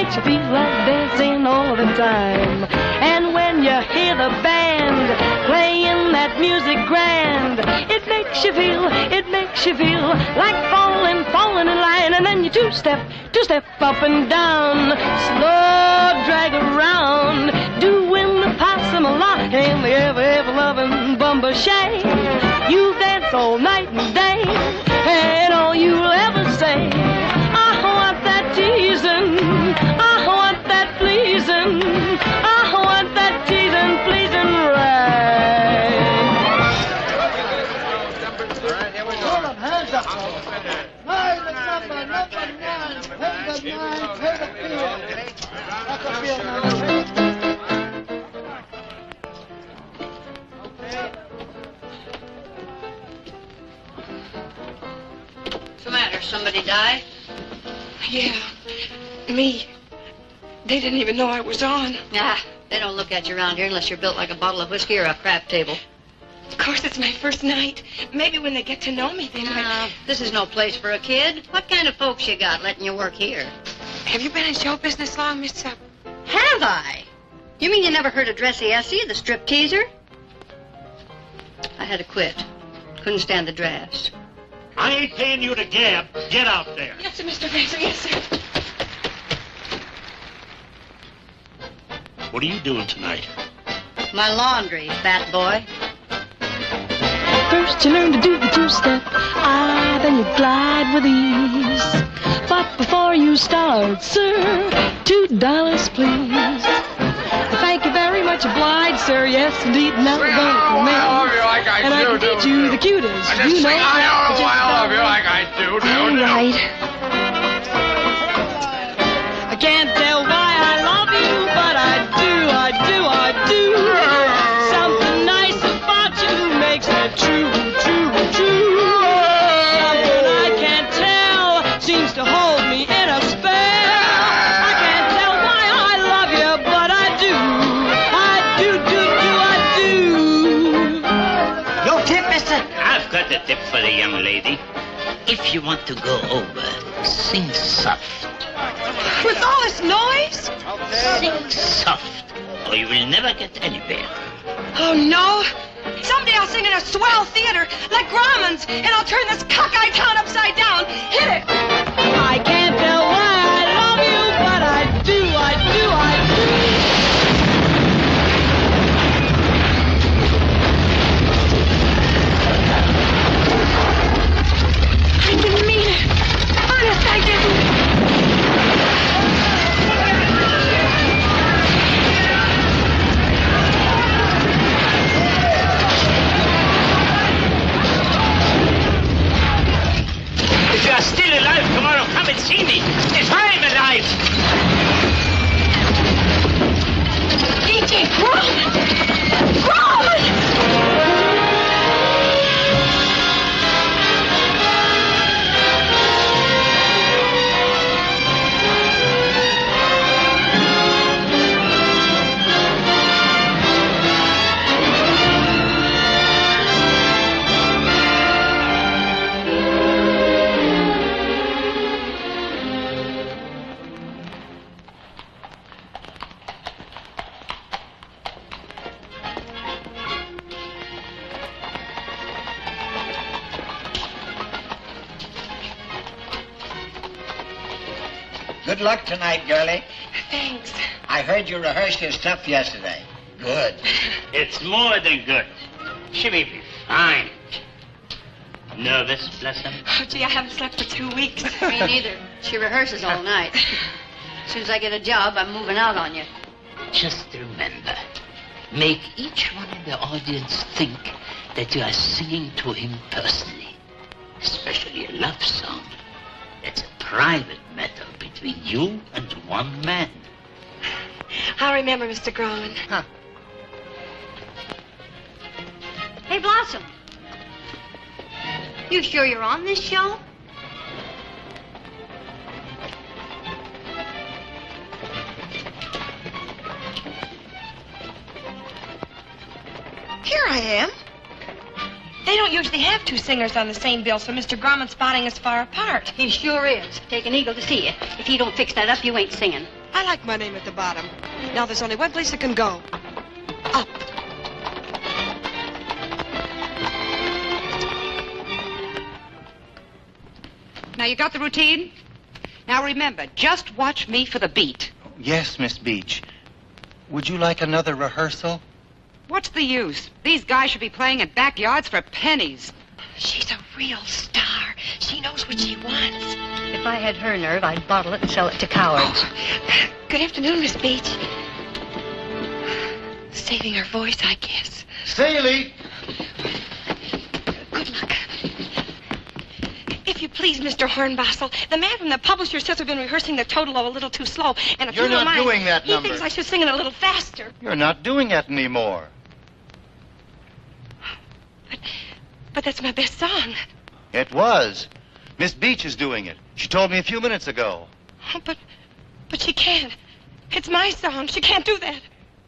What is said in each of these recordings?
makes you feel like dancing all the time. And when you hear the band playing that music grand, it makes you feel like falling in line. And then you two-step up and down, slow drag around, doing the possum a lot and the ever-loving bumper shake. You dance all night and day, and all you'll ever say, I want that teasing, I want that pleasing, I want that teasing, pleasing right. All right, here we go. Hold up, hands up. Play the number 9, play the 9, play the field. That's a field now. What's the matter? Somebody die? Yeah, me. They didn't even know I was on. Ah, they don't look at you around here unless you're built like a bottle of whiskey or a crap table. Of course, it's my first night. Maybe when they get to know me, they might... This is no place for a kid. What kind of folks you got letting you work here? Have you been in show business long, Miss... Have I? You mean you never heard of Dressy Essie, the strip teaser? I had to quit. Couldn't stand the drafts. I ain't paying you to gab. Get out there. Yes, sir, Mr. Brecher. Yes, sir. What are you doing tonight? My laundry, fat boy. First you learn to do the two-step, then you glide with ease. But before you start, sir, $2 please. Thank you very much obliged, sir. Yes, indeed, now we're going for me. I love you like I do. And I can teach you the cutest. I just sing, I love you like I do. All right. I can't tell why I love you, but I do. Something nice about you makes me true. Something I can't tell seems to hold me in a spell. I can't tell why I love you, but I do. Your tip, mister? I've got a tip for the young lady. If you want to go over, sing soft. With all this noise? Sing soft, or you will never get anywhere. Oh, no. Someday I'll sing in a swell theater like Grauman's, and I'll turn this cockeyed town upside down. Hit it. I can't tell why I love you, but I do. I didn't mean it. Honest, I didn't. If you are still alive tomorrow, come and see me. If I'm alive. E.T. Grauman! Good luck tonight, girlie. Thanks. I heard you rehearsed your stuff yesterday. Good. It's more than good. She may be fine. Nervous, Blossom? Oh, gee, I haven't slept for 2 weeks. Me neither. She rehearses all night. As soon as I get a job, I'm moving out on you. Just remember, make each one in the audience think that you are singing to him personally. Especially a love song. That's a private matter between you and one man. I'll remember, Mr. Grauman. Huh. Hey, Blossom. You sure you're on this show? Here I am. They don't usually have two singers on the same bill, so Mr. Grauman's spotting us far apart. He sure is. Take an eagle to see you. If he don't fix that up, you ain't singing. I like my name at the bottom. Now there's only one place it can go. Up. Now, you got the routine? Now, remember, just watch me for the beat. Yes, Miss Beach. Would you like another rehearsal? What's the use? These guys should be playing in backyards for pennies. She's a real star. She knows what she wants. If I had her nerve, I'd bottle it and sell it to cowards. Oh. Good afternoon, Miss Beach. Saving her voice, I guess. Seeley! Good luck. If you please, Mr. Hornbostel, the man from the publisher says we've been rehearsing the totalo a little too slow. And if You're you don't not mind, doing that number. He thinks I should sing it a little faster. You're not doing that anymore. But that's my best song. It was. Miss Beach is doing it. She told me a few minutes ago. Oh, but she can't. It's my song. She can't do that.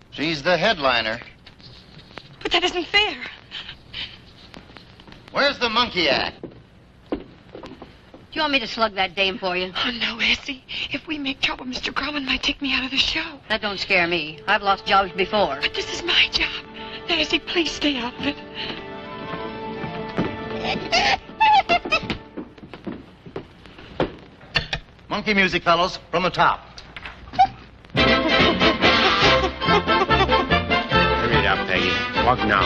She's the headliner. But that isn't fair. Where's the monkey at? Do you want me to slug that dame for you? Oh, no, Essie. If we make trouble, Mr. Grumman might take me out of the show. That don't scare me. I've lost jobs before. But this is my job. Now, Essie, please stay out of it. Monkey music, fellows, from the top. Hurry it up, Peggy. Walk now.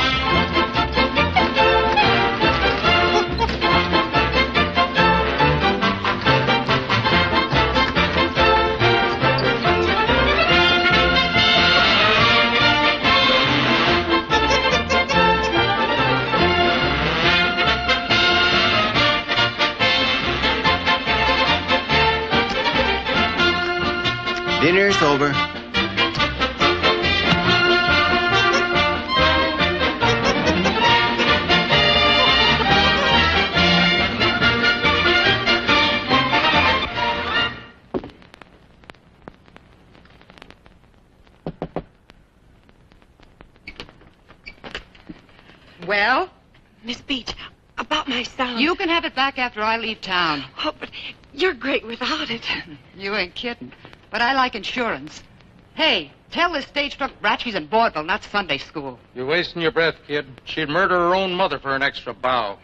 Dinner's over. Well? Miss Beach, about my song. You can have it back after I leave town. Oh, but you're great without it. You ain't kidding. But I like insurance. Hey, tell this stage-struck brat she's in vaudeville, not Sunday school. You're wasting your breath, kid. She'd murder her own mother for an extra bow.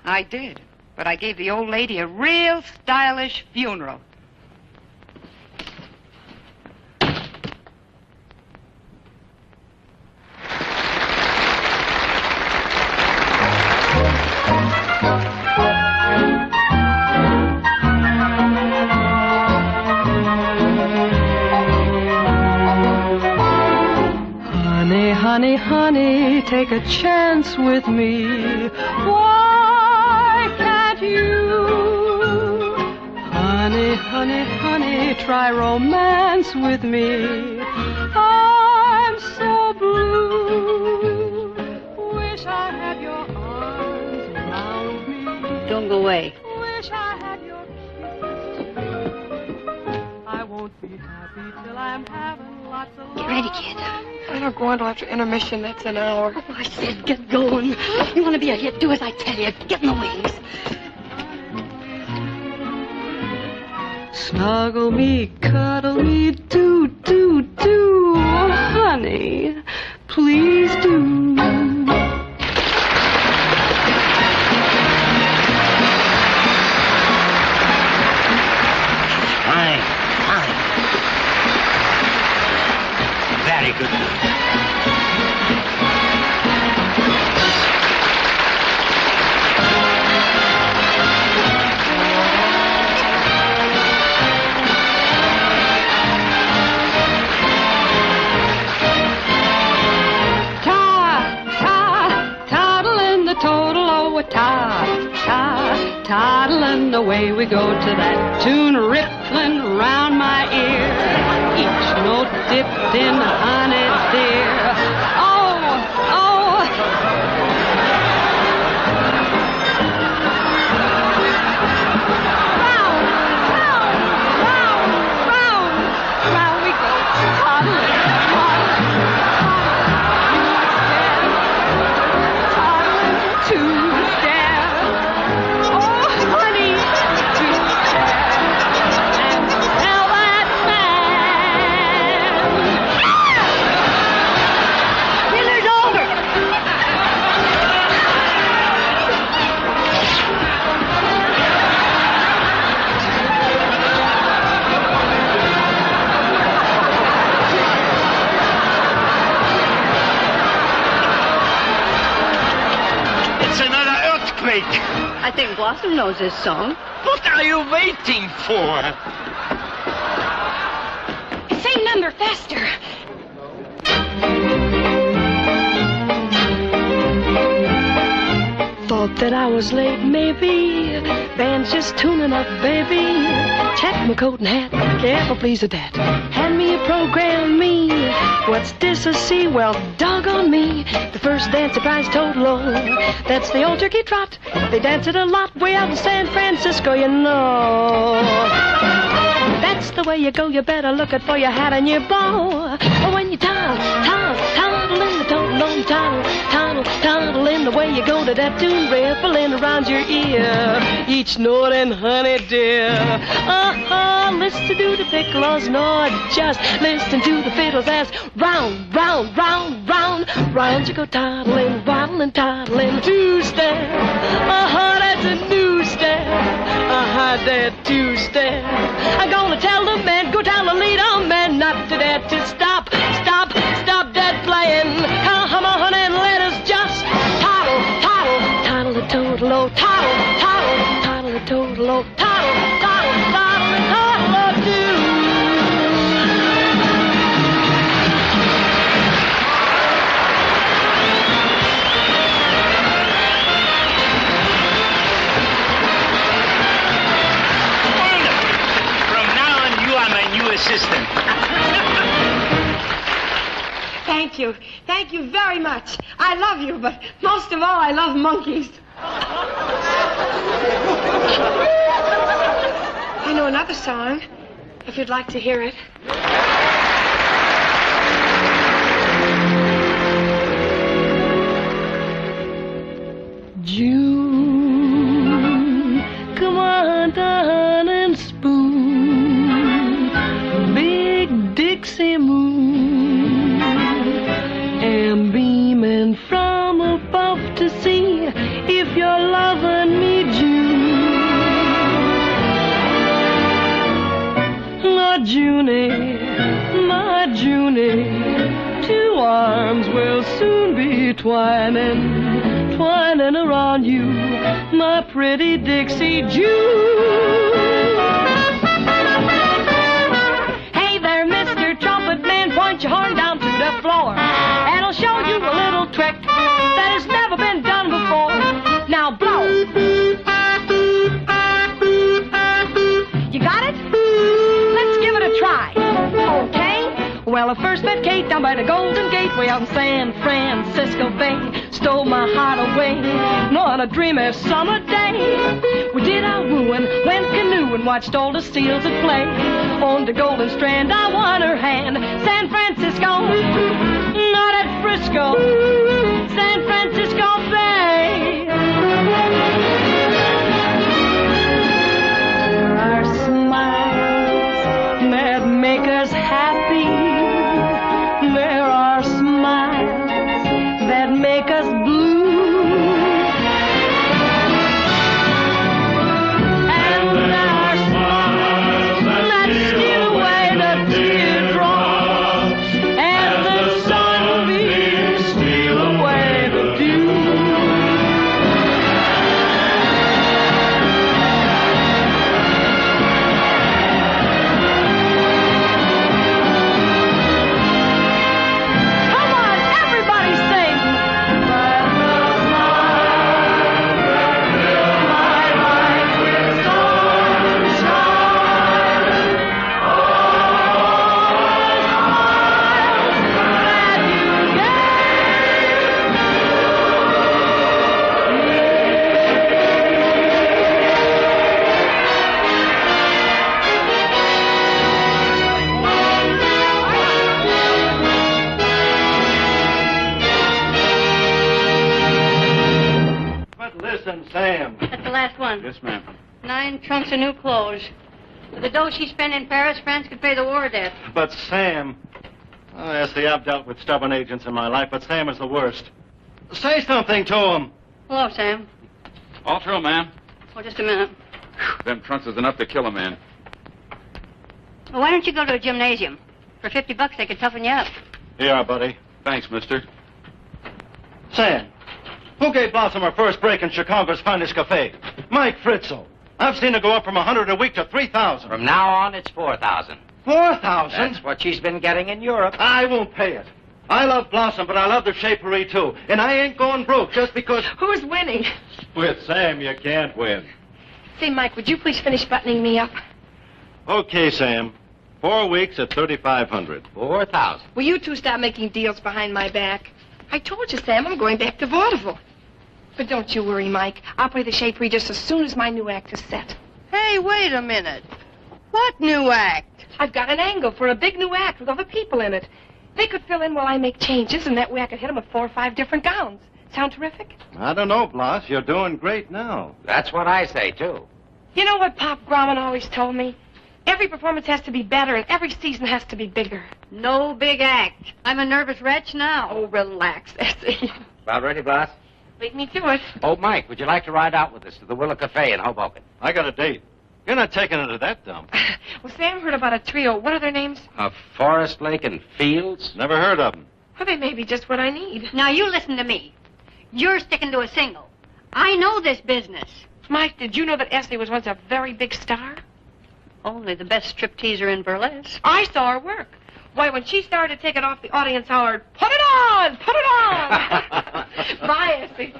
I did. But I gave the old lady a real stylish funeral. Honey, honey, take a chance with me. Why can't you? Honey, honey, honey, try romance with me. I'm so blue. Wish I had your arms around me. Don't go away. Wish I had your kiss. I won't be happy till I'm having lots of love. Get ready, kid. I don't go until after intermission. That's an hour. Oh, I said get going. You want to be a hit? Do as I tell you. Get in the wings. Snuggle me, cuddle me, do, do, do. Oh, honey, please do. Fine, fine. Very good. Toddling away we go to that tune rippling round my ear. Each note dipped in honey dear. Oh, oh. Round, round, round, round, round we go. Toddling, toddling, two step. Oh, honey, and tell that man earthquake. I think Blossom knows this song. What are you waiting for? Same number, faster. Thought that I was late, maybe. Band's just tuning up, baby. Check my coat and hat. Careful, please, with that. Hand me a program, me. What's this I see? Well, doggone me. The first dance surprise total low. That's the old turkey trot. They dance it a lot way out in San Francisco, you know. That's the way you go. You better look out for your hat and your bow. Or when you toddle in the total, toddle in the way you go to that tune, rippling around your ear. Each note and honey dear. Listen to the piccolo's note. Just listen to the fiddles as round, round, round, round. Round you go toddling, waddling, toddling. Two-step. That's a new step. That two-step. I'm gonna tell the man, go tell the lead on man, not to that to stop that playing. Come on and let us just toddle the total, oh, toddle the total, oh, toddle the total, oh, do. Assistant. Thank you very much. I love you, but most of all, I love monkeys. I know another song, if you'd like to hear it. June, come on down and spoon big Dixie moon, am beaming from above to see if you're loving me, June. My Junie, two arms will soon be twining around you, my pretty Dixie June. Hey there, Mr. Trumpet Man, point your horn down to the floor, and I'll show you a little trick that has never been done before. Now blow. You got it? Let's give it a try. Okay? Well, I first met Kate down by the Golden Gate way out in San Francisco Bay. Stole my heart away, no, on a dreamy summer day. We did our wooing, went canoeing, watched all the seals at play. On the Golden Strand, I won her hand. San Francisco, not at Frisco, San Francisco Bay. There are smiles that make us happy. There are smiles that make us blue. And there are smiles that steal away the teardrops, and the sunbeams steal away the dew. Come on, everybody sing. But the smiles that fill my life with sunshine, all the smiles that you But listen, Sam. That's the last one. Yes, ma'am. 9 trunks of new clothes. With the dough she spent in Paris, France could pay the war debt. But Sam. Oh, yes, see, I've dealt with stubborn agents in my life, but Sam is the worst. Say something to him. Hello, Sam. All through, ma'am. Oh, just a minute. Them trunks is enough to kill a man. Well, why don't you go to a gymnasium? For $50, they could toughen you up. Here, buddy. Thanks, mister. Sam, Who gave Blossom her first break in Chicago's finest cafe? Mike Fritzel. I've seen her go up from 100 a week to 3,000. From now on, it's 4,000. 4,000? That's what she's been getting in Europe. I won't pay it. I love Blossom, but I love the shapery, too. And I ain't going broke just because... Who's winning? With Sam, you can't win. Say, Mike, would you please finish buttoning me up? Okay, Sam. 4 weeks at 3,500. 4,000. Will you two stop making deals behind my back? I told you, Sam, I'm going back to vaudeville. But don't you worry, Mike. I'll play the shapery just as soon as my new act is set. Hey, wait a minute. What new act? I've got an angle for a big new act with other people in it. They could fill in while I make changes, and that way I could hit them with 4 or 5 different gowns. Sound terrific? I don't know, Blas. You're doing great now. That's what I say, too. You know what Pop Grauman always told me? Every performance has to be better, and every season has to be bigger. No big act. I'm a nervous wretch now. Oh, relax, Essie. About ready, Blas? Lead me to it. Oh, Mike, would you like to ride out with us to the Willow Cafe in Hoboken? I got a date. You're not taking her to that dump. Well, Sam heard about a trio. What are their names? Forest Lake and Fields? Never heard of them. Well, they may be just what I need. Now, you listen to me. You're sticking to a single. I know this business. Mike, did you know that Essie was once a very big star? Only the best stripteaser in burlesque. I saw her work. Why, when she started to take it off, the audience hollered, "Put it on! Put it on!" Bye, Essie.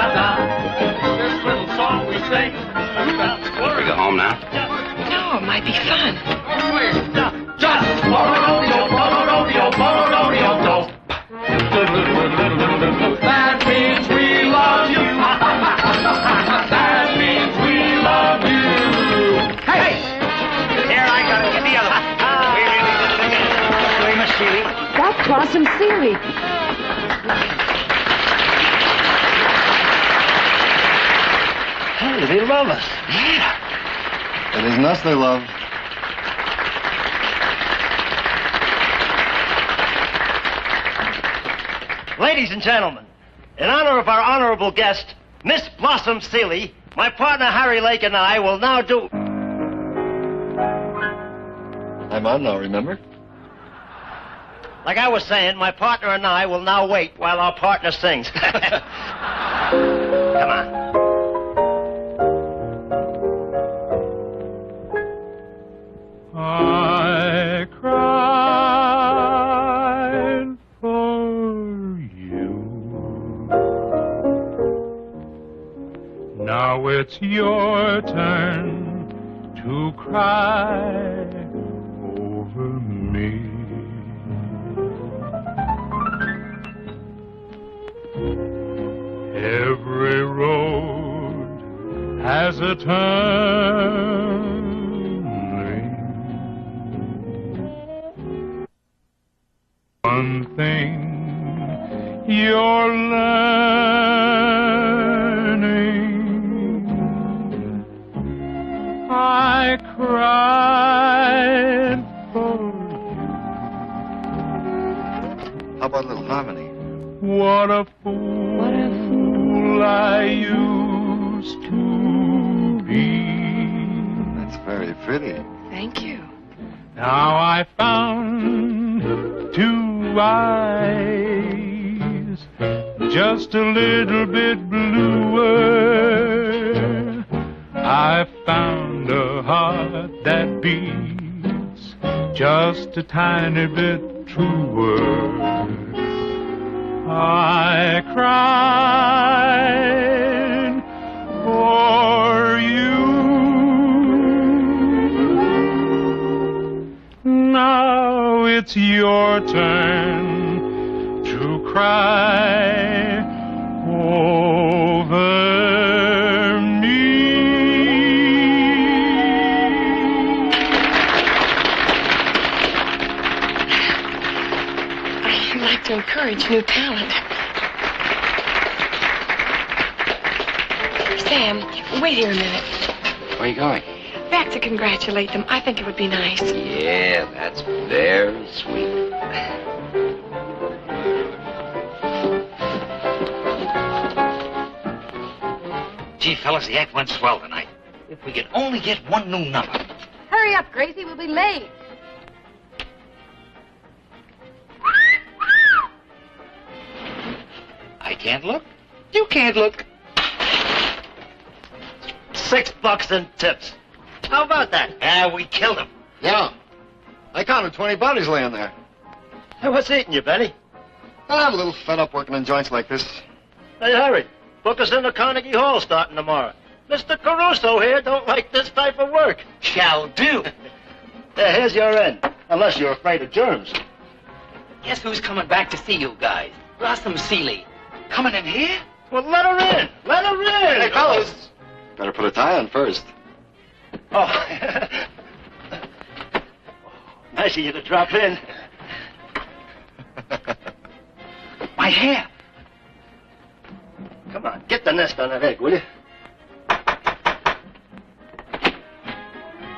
This little song we sing. We go home now? No, it might be fun. That means we love you. That means we love you. Hey! Here I go. Get the other one. We really did it again. Miss Seeley. That's Blossom Seeley. Hey, they love us. Yeah. It isn't us they love. Ladies and gentlemen, in honor of our honorable guest, Miss Blossom Seeley, my partner Harry Lake and I will now do... I'm on now, remember? Like I was saying, my partner and I will now wait while our partner sings. Come on. I cried for you. Now it's your turn to cry over me. Every road has a turning. One thing you're learning, I cried for you. How about a little harmony? What a fool I used to be. That's very pretty. Thank you. Now I found 2 eyes just a little bit bluer. I found a heart that beats just a tiny bit truer. I cried for you. Now it's your turn to cry over me. I'd like to encourage new talent. Sam, wait here a minute. Where are you going? Back to congratulate them. I think it would be nice. Yeah, that's very sweet. Gee, fellas, the act went swell tonight. If we could only get one new number. Hurry up, Gracie. We'll be late. I can't look. You can't look. $6 in tips. How about that? Ah, we killed him. Yeah. I counted 20 bodies laying there. Hey, what's eating you, Benny? I'm a little fed up working in joints like this. Hey, hurry. Book us in the Carnegie Hall starting tomorrow. Mr. Caruso here don't like this type of work. Shall do. Here's your end. Unless you're afraid of germs. Guess who's coming back to see you guys? Blossom Seeley. Coming in here? Well, let her in. Let her in. Hey, fellas. Better put a tie on first. Oh. Nice of you to drop in. My hair. Come on, get the nest on that egg, will you?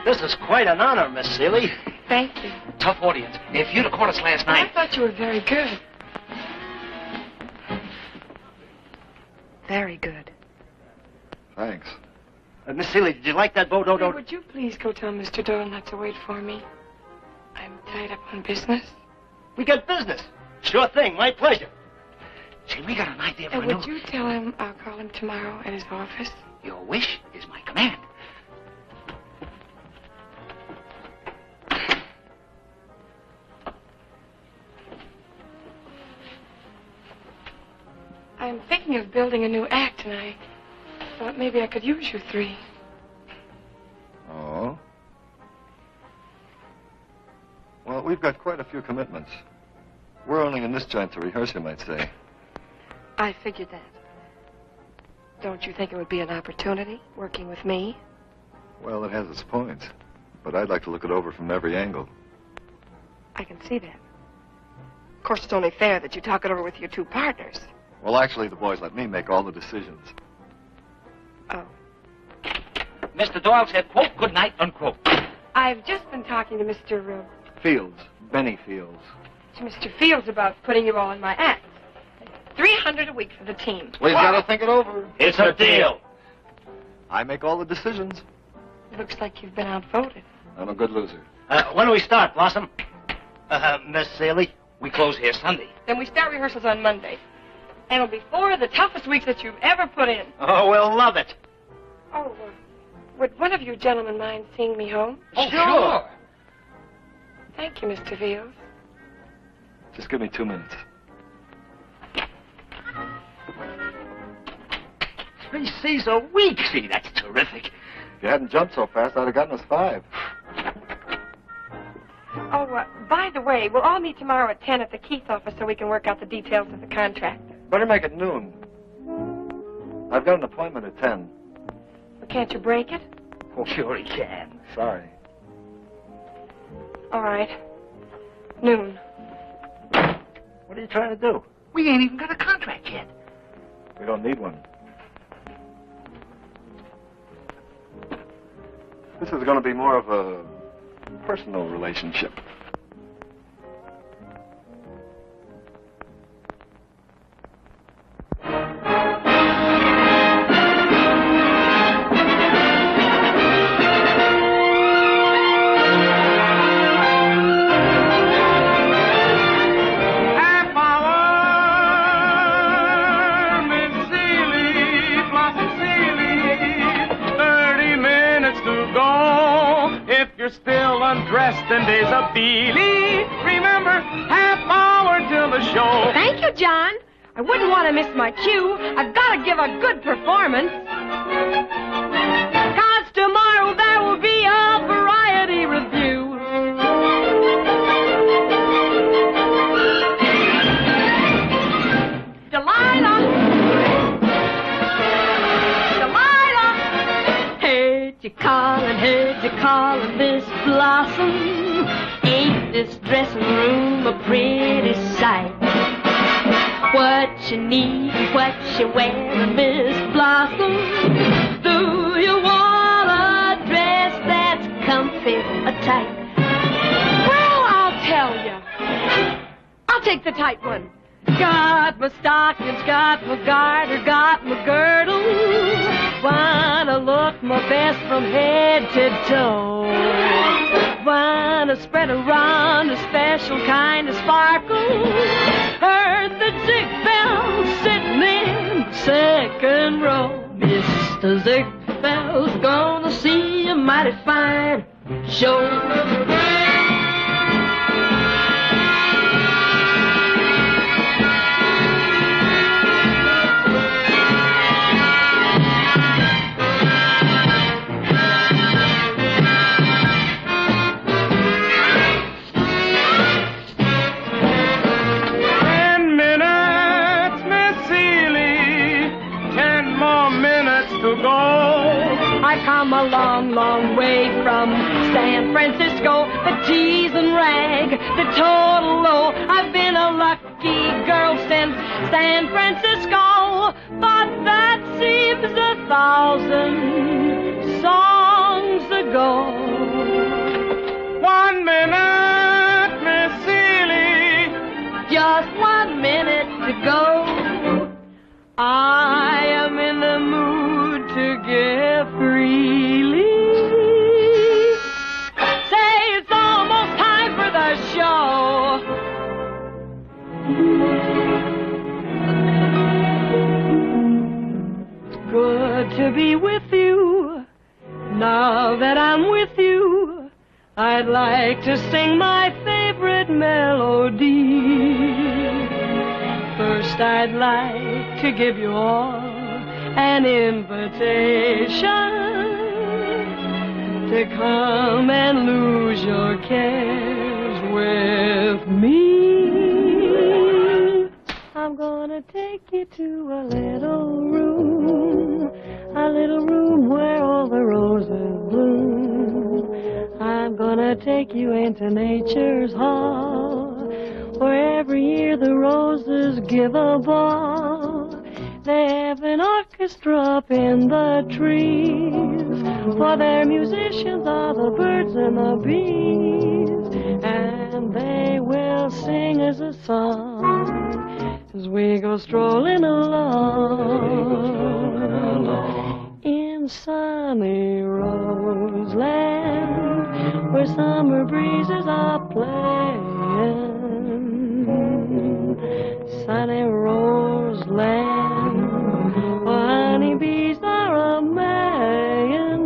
This is quite an honor, Miss Seeley. Thank you. Tough audience. If you'd have caught us last I night. thought you were very good. Very good. Thanks. Miss Seeley, did you like that Bo Hey, Dodo? would you please go tell Mr. Doyle not to wait for me? I'm tied up on business. We got business. Sure thing, my pleasure. Say, we got an idea for And a new... would you tell him I'll call him tomorrow at his office? Your wish is my command. I'm thinking of building a new act, and I thought maybe I could use you three. Oh? Well, we've got quite a few commitments. We're only in this joint to rehearse, you might say. I figured that. Don't you think it would be an opportunity, working with me? Well, it has its points. But I'd like to look it over from every angle. I can see that. Of course, it's only fair that you talk it over with your two partners. Well, actually, the boys let me make all the decisions. Oh. Mr. Doyle said, quote, good night, unquote. I've just been talking to Mr. Fields. Benny Fields. To Mr. Fields about putting you all in my act. $300 a week for the team. Well, you've got to think it over. It's a deal. I make all the decisions. Looks like you've been outvoted. I'm a good loser. When do we start, Blossom? Miss Seeley? We close here Sunday. Then we start rehearsals on Monday. And it'll be 4 of the toughest weeks that you've ever put in. Oh, we'll love it. Oh, would one of you gentlemen mind seeing me home? Oh, sure. Thank you, Mr. Fields. Just give me 2 minutes. 3 C's a week. See, that's terrific. If you hadn't jumped so fast, I'd have gotten us 5. Oh, by the way, we'll all meet tomorrow at 10 at the Keith office so we can work out the details of the contract. Better make it noon. I've got an appointment at 10. Well, can't you break it? Oh, sure he can. Sorry. All right. Noon. What are you trying to do? We ain't even got a contract yet. We don't need one. This is going to be more of a personal relationship. Still undressed and days of Beely. Remember, half hour till the show. Thank you, John. I wouldn't want to miss my cue. I've got to give a good performance. 'Cause tomorrow there will be a variety review. Delilah. Heard you calling Miss Blossom. Ain't this dressing room a pretty sight? what you need, what you wear, Miss Blossom. Do you want a dress that's comfy or tight? Well, I'll tell you. I'll take the tight one. Got my stockings, got my garter, got my girdle. Wanna look my best from head to toe. Wanna spread around a special kind of sparkle. Heard that Ziegfeld's sitting in the second row. Mr. Ziegfeld's gonna see a mighty fine show. I come a long, long way from San Francisco. The tease and rag, the total low. I've been a lucky girl since San Francisco, but that seems 1,000 songs ago. 1 minute, Miss Seeley. Just 1 minute to go. I am in the mood to give freely. Say it's almost time for the show. Good to be with you. Now that I'm with you, I'd like to sing my favorite melody. First, I'd like to give you all an invitation to come and lose your cares with me. I'm gonna take you to a little room where all the roses bloom. I'm gonna take you into nature's hall, where every year the roses give a ball. They have an orchestra up in the trees, for their musicians are the birds and the bees, and they will sing us a song as we go strolling along in sunny Roseland, where summer breezes are playing. Sunny Roseland, where honeybees are a-maying.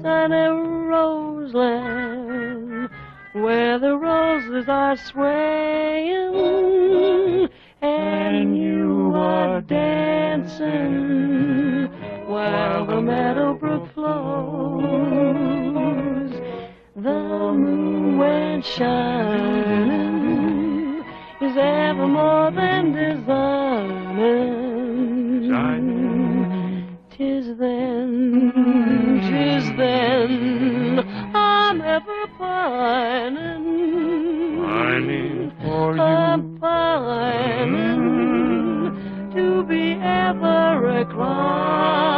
Sunny Roseland, where the roses are swaying, and you are dancing while the meadow brook flows. The moon, when shining, is ever more than designing. 'Tis then, I'm ever pining. For you. I'm pining to be ever reclining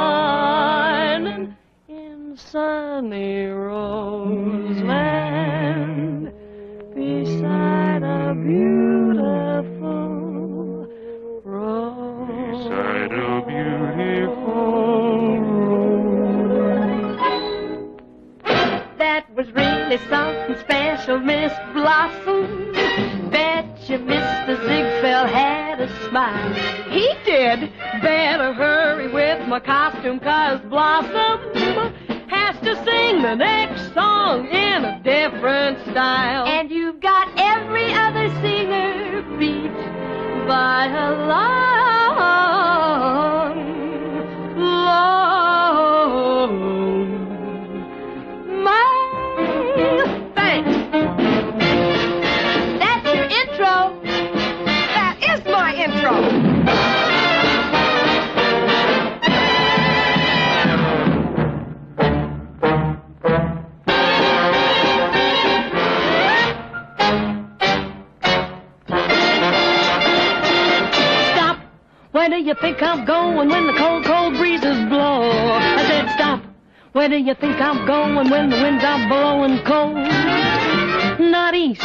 in sunny Roseland beside a beautiful rose. Beside a beautiful rose. That was really something special, Miss Blossom. Bet you Mr. Ziegfeld had a smile. He did. Better hurry with my costume, 'cause Blossom has to sing the next song in a different style. And you've got every other singer beat by a long, long mile. Thanks. That's your intro. That is my intro. Where do you think I'm going when the cold, cold breezes blow? I said, stop. Where do you think I'm going when the winds are blowing cold? Not east,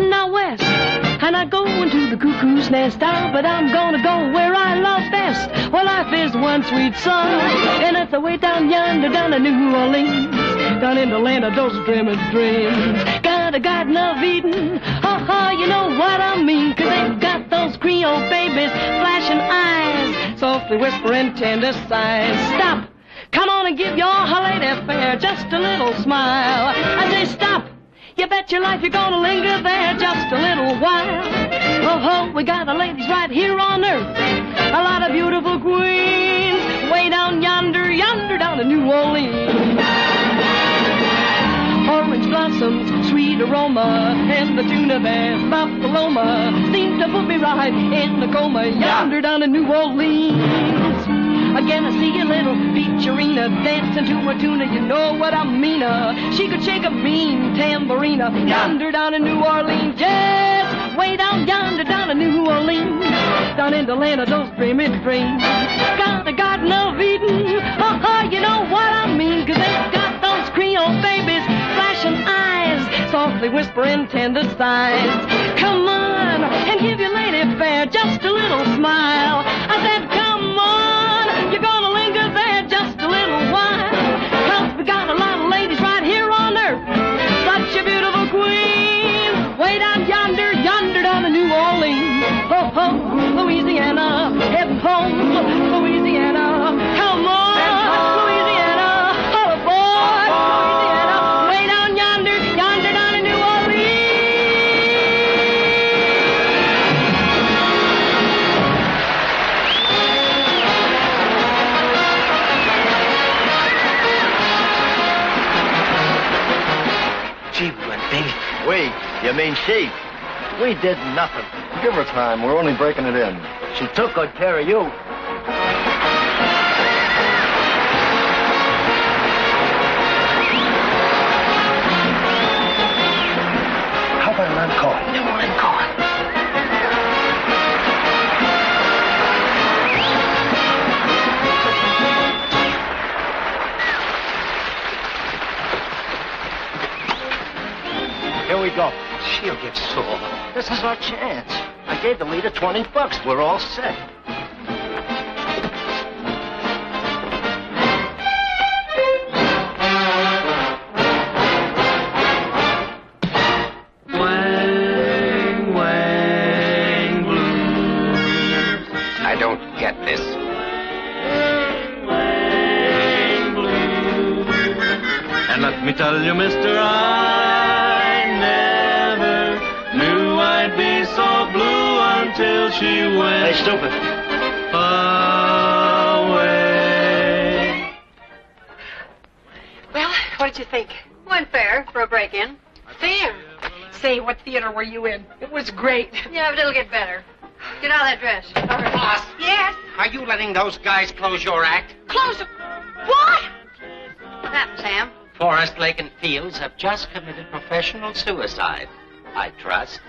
not west, and I go into the cuckoo's nest. But I'm gonna go where I love best. Well, life is one sweet song, and it's away down yonder, down in New Orleans, down in the land of those dreaming dreams. Got a Garden of Eden, you know what I mean, 'cause they've got those Creole babies, flashing eyes, softly whispering tender sighs. Stop! Come on and give your lady fair just a little smile. I say stop. You bet your life you're gonna linger there just a little while. We got the ladies right here on earth. A lot of beautiful queens way down yonder, yonder down in New Orleans. Orange blossoms, sweet aroma, and the tune of their Buffaloma seem to put me right in the coma yonder down in New Orleans. Again, I see a little featurina dancing to a tuna, you know what I mean. She could shake a mean tambourina yonder down in New Orleans. Yes, way down yonder down in New Orleans, down in the land of those dreaming dreams. Got a Garden of Eden, you know what I mean, 'cause they've got those Creole babies, flashing eyes, softly whispering tender sighs. Come on and give your lady fair just a little smile. I said, come on, you're gonna linger there just a little while, 'cause we got a lot of ladies right here on earth, such a beautiful queen, way down yonder, yonder down in New Orleans. Louisiana, heading home, Louisiana, come on, Louisiana, oh boy, Louisiana, way down yonder, yonder down in New Gee, we went big. We? You mean she? We did nothing. Give her time. We're only breaking it in. She took good care of you. How about an encore? No, an encore. Here we go. She'll get sore. This is our chance. I gave the leader $20. We're all set. Wang, wang, blues. I don't get this. Wang, blues. And let me tell you, mister, I never knew I'd be so blue until she went. Hey, stupid. Away. Well, what did you think? Went fair for a break-in. Fair. Say, what theater were you in? It was great. Yeah, but it'll get better. Get out of that dress. Boss, Yes? are you letting those guys close your act? Close it. What? What happened, Sam? Forrest, Lake, and Fields have just committed professional suicide. I trust.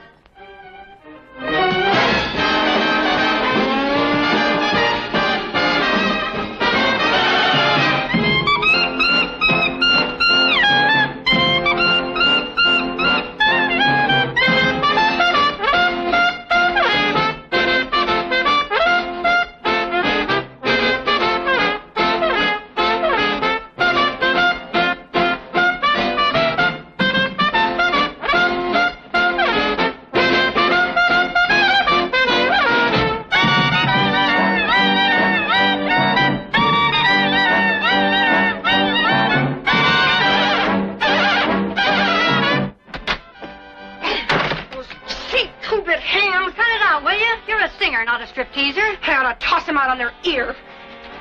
Not a stripteaser. I ought to toss them out on their ear.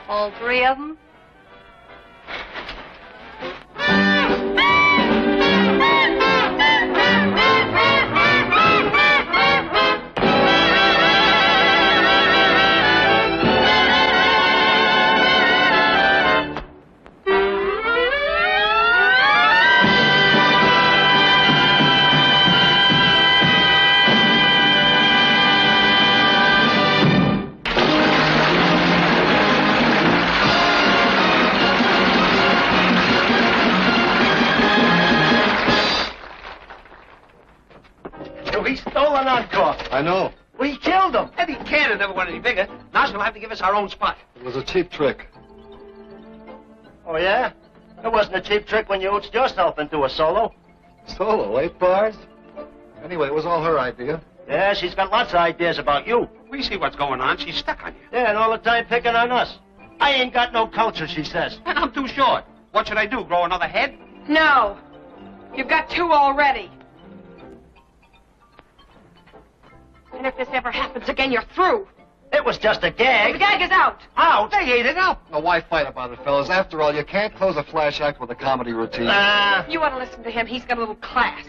All three of them? you. He stole an encore. I know. We killed him. Eddie Cannon never went any bigger. Now she'll have to give us our own spot. It was a cheap trick. Oh, yeah? It wasn't a cheap trick when you oozed yourself into a solo. Solo, 8 bars? Anyway, it was all her idea. Yeah, she's got lots of ideas about you. We see what's going on. She's stuck on you. Yeah, and all the time picking on us. I ain't got no culture, she says. And I'm too short. What should I do, grow another head? No. You've got 2 already. And if this ever happens again, you're through. It was just a gag. The gag is out. Out? They ate it up. Now, why fight about it, fellas? After all, you can't close a flash act with a comedy routine. You ought to listen to him. He's got a little class.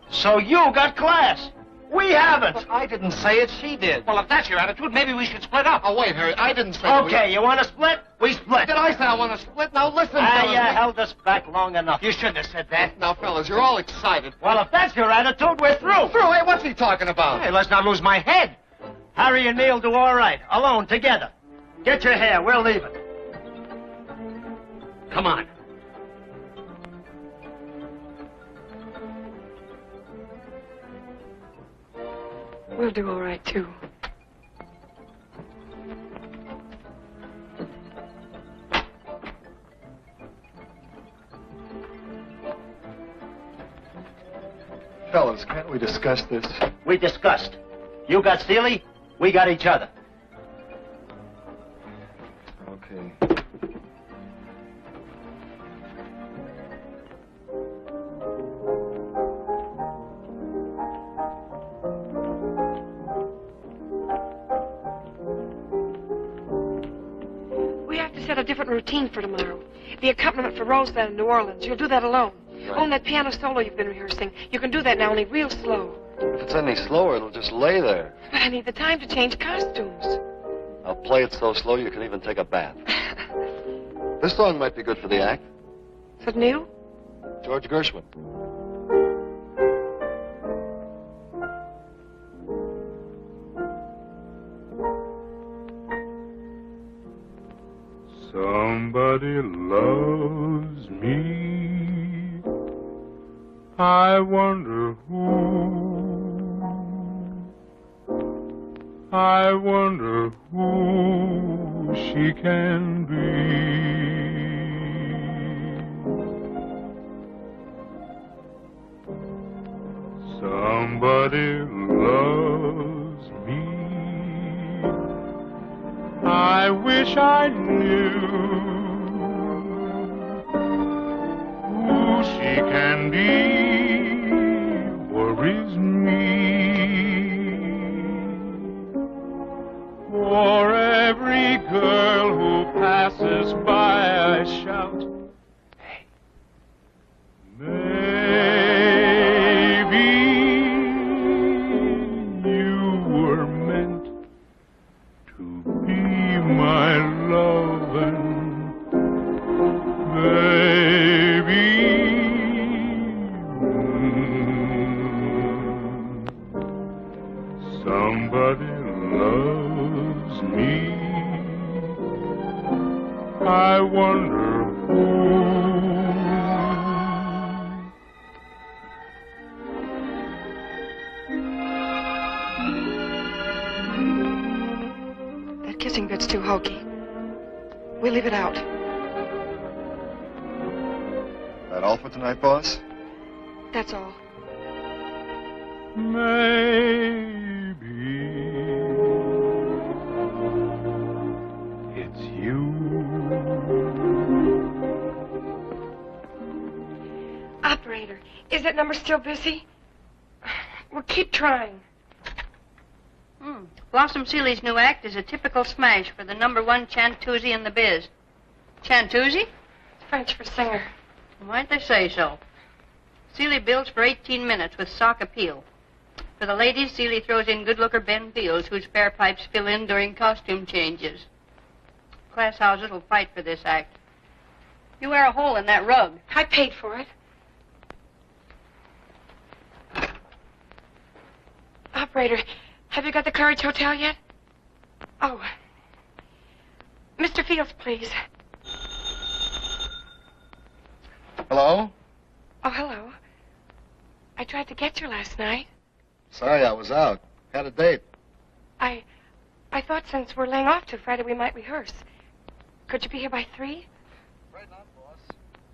So you got class. We haven't. But I didn't say it, she did. Well, if that's your attitude, maybe we should split up. Oh, wait, Harry, I didn't say Okay, you want to split? We split. Did I say I want to split? Now, listen, Ah, fellas. you held us back long enough. You shouldn't have said that. Now, fellas, you're all excited. Well, if that's your attitude, we're through. Through? Hey, what's he talking about? Hey, let's not lose my head. Harry and me'll do all right, alone, together. Get your hair, we're leaving. Come on. We'll do all right, too. Fellas, can't we discuss this? We discussed. You got Seeley, we got each other. Okay. We have to set a different routine for tomorrow. The accompaniment for Rosebud in New Orleans. You'll do that alone. Right. Oh, and that piano solo you've been rehearsing. You can do that now, only real slow. If it's any slower, it'll just lay there. But I need the time to change costumes. I'll play it so slow you can even take a bath. This song might be good for the act. Is it new? George Gershwin. Somebody loves me. I wonder who. I wonder who she can be. Somebody loves me. I wish I knew who she can be worries me. For every girl who passes by, I shout, hey, maybe you were meant to be my lovin', baby. Somebody loves me. I wonder who. That kissing bit's too hokey. We'll leave it out. That all for tonight, boss? That's all. Maybe it's you. Operator, is that number still busy? Well, keep trying. Blossom Seeley's new act is a typical smash for the #1 chanteuse in the biz. Chanteuse? French for singer. Why'd they say so? Seeley builds for 18 minutes with sock appeal. For the ladies, Seeley throws in good-looker Ben Fields, whose spare pipes fill in during costume changes. Class houses will fight for this act. You wear a hole in that rug. I paid for it. Operator, have you got the Courage Hotel yet? Oh. Mr. Fields, please. Hello? Oh, hello. I tried to get you last night. Sorry I was out. Had a date. I thought since we're laying off till Friday, we might rehearse. Could you be here by 3? Right now, boss.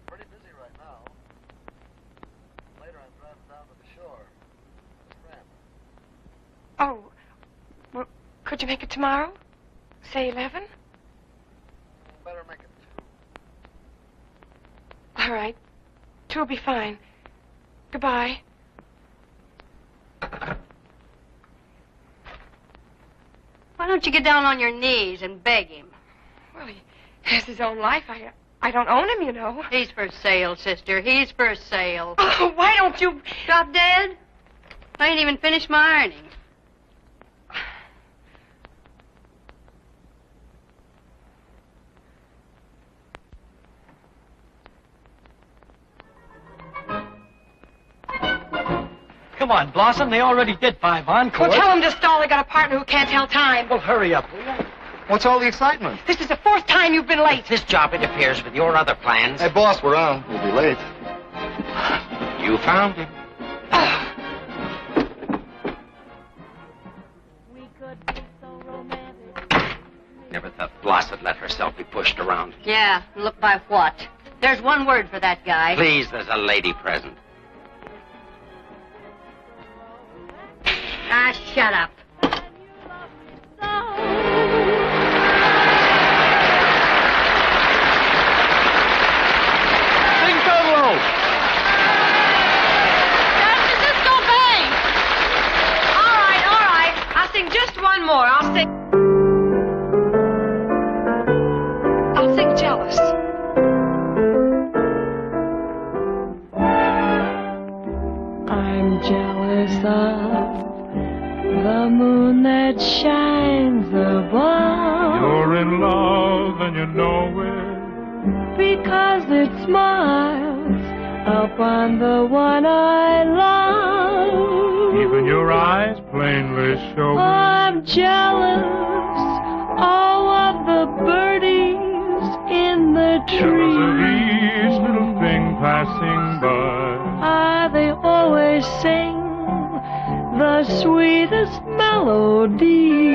Pretty busy right now. Later I'm driving down to the shore. With a friend. Oh, well, could you make it tomorrow? Say 11? Better make it 2. All right. 2 will be fine. Goodbye. Why don't you get down on your knees and beg him? Well, he has his own life. I don't own him, you know. He's for sale, sister. He's for sale. Oh, why don't you... Drop dead? I ain't even finished my ironing. Come on, Blossom. They already did 5 encores. Well, tell him to stall. I got a partner who can't tell time. Well, hurry up, will you? What's all the excitement? This is the 4th time you've been late. If this job interferes with your other plans... Hey, boss, we're on. We'll be late. You found him. Never thought Bloss would let herself be pushed around. Yeah, look by what? There's one word for that guy. Please, there's a lady present. Ah, shut up. Sing solo. That's the disco bang. All right. I'll sing just one more. I'll sing Jealous. I'm jealous of the moon that shines above. You're in love and you know it, because it smiles upon the one I love. even your eyes plainly show it. I'm jealous, oh, of the birdies in the Jealous tree. of each little thing passing by. Ah, they always sing the sweetest melody.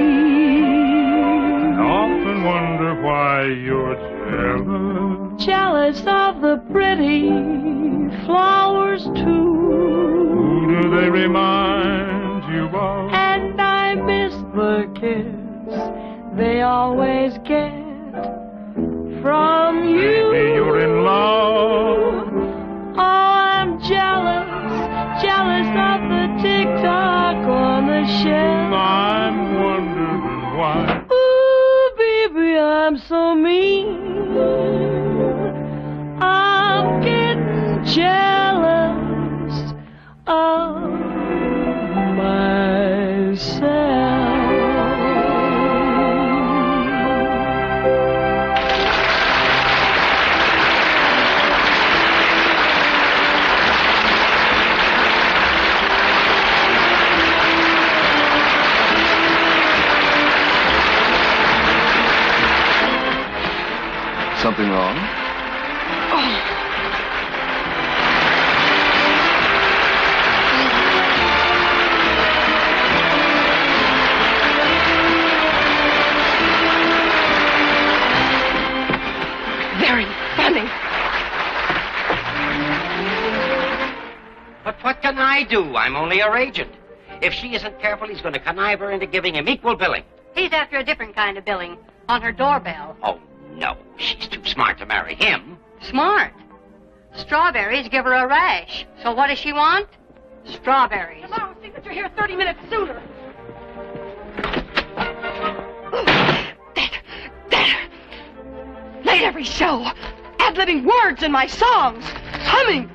And often wonder why you're jealous. Jealous of the pretty flowers too. Who do they remind you of? And I miss the kiss they always get from you. Maybe you're in love. Oh, I'm jealous, jealous of the tick-tock on the shelf. I'm wondering why. Ooh, baby, I'm so mean. I'm getting jealous of myself. Something wrong? Very funny. But what can I do? I'm only her agent. If she isn't careful, he's going to connive her into giving him equal billing. He's after a different kind of billing. On her doorbell. Oh, no. She's too smart to marry him. Smart. Strawberries give her a rash. So what does she want? Strawberries. Tomorrow, see that you're here 30 minutes sooner. That. Late every show. Ad-libbing words in my songs. Humming.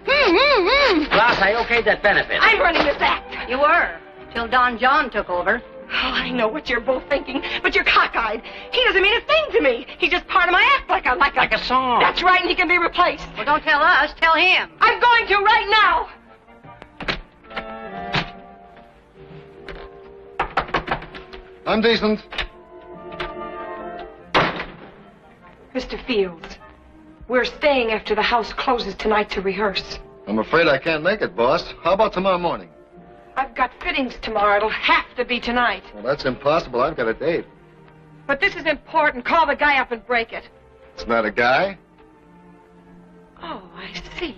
Ross, I okayed that benefit. I'm running this act. You were. Till Don John took over. Oh, I know what you're both thinking, but you're cockeyed. He doesn't mean a thing to me. He's just part of my act like a song. That's right, and he can be replaced. Well, don't tell us. Tell him. I'm going to right now. I'm decent. Mr. Fields, we're staying after the house closes tonight to rehearse. I'm afraid I can't make it, boss. How about tomorrow morning? I've got fittings tomorrow. It'll have to be tonight. Well, that's impossible. I've got a date. But this is important. Call the guy up and break it. It's not a guy? Oh, I see.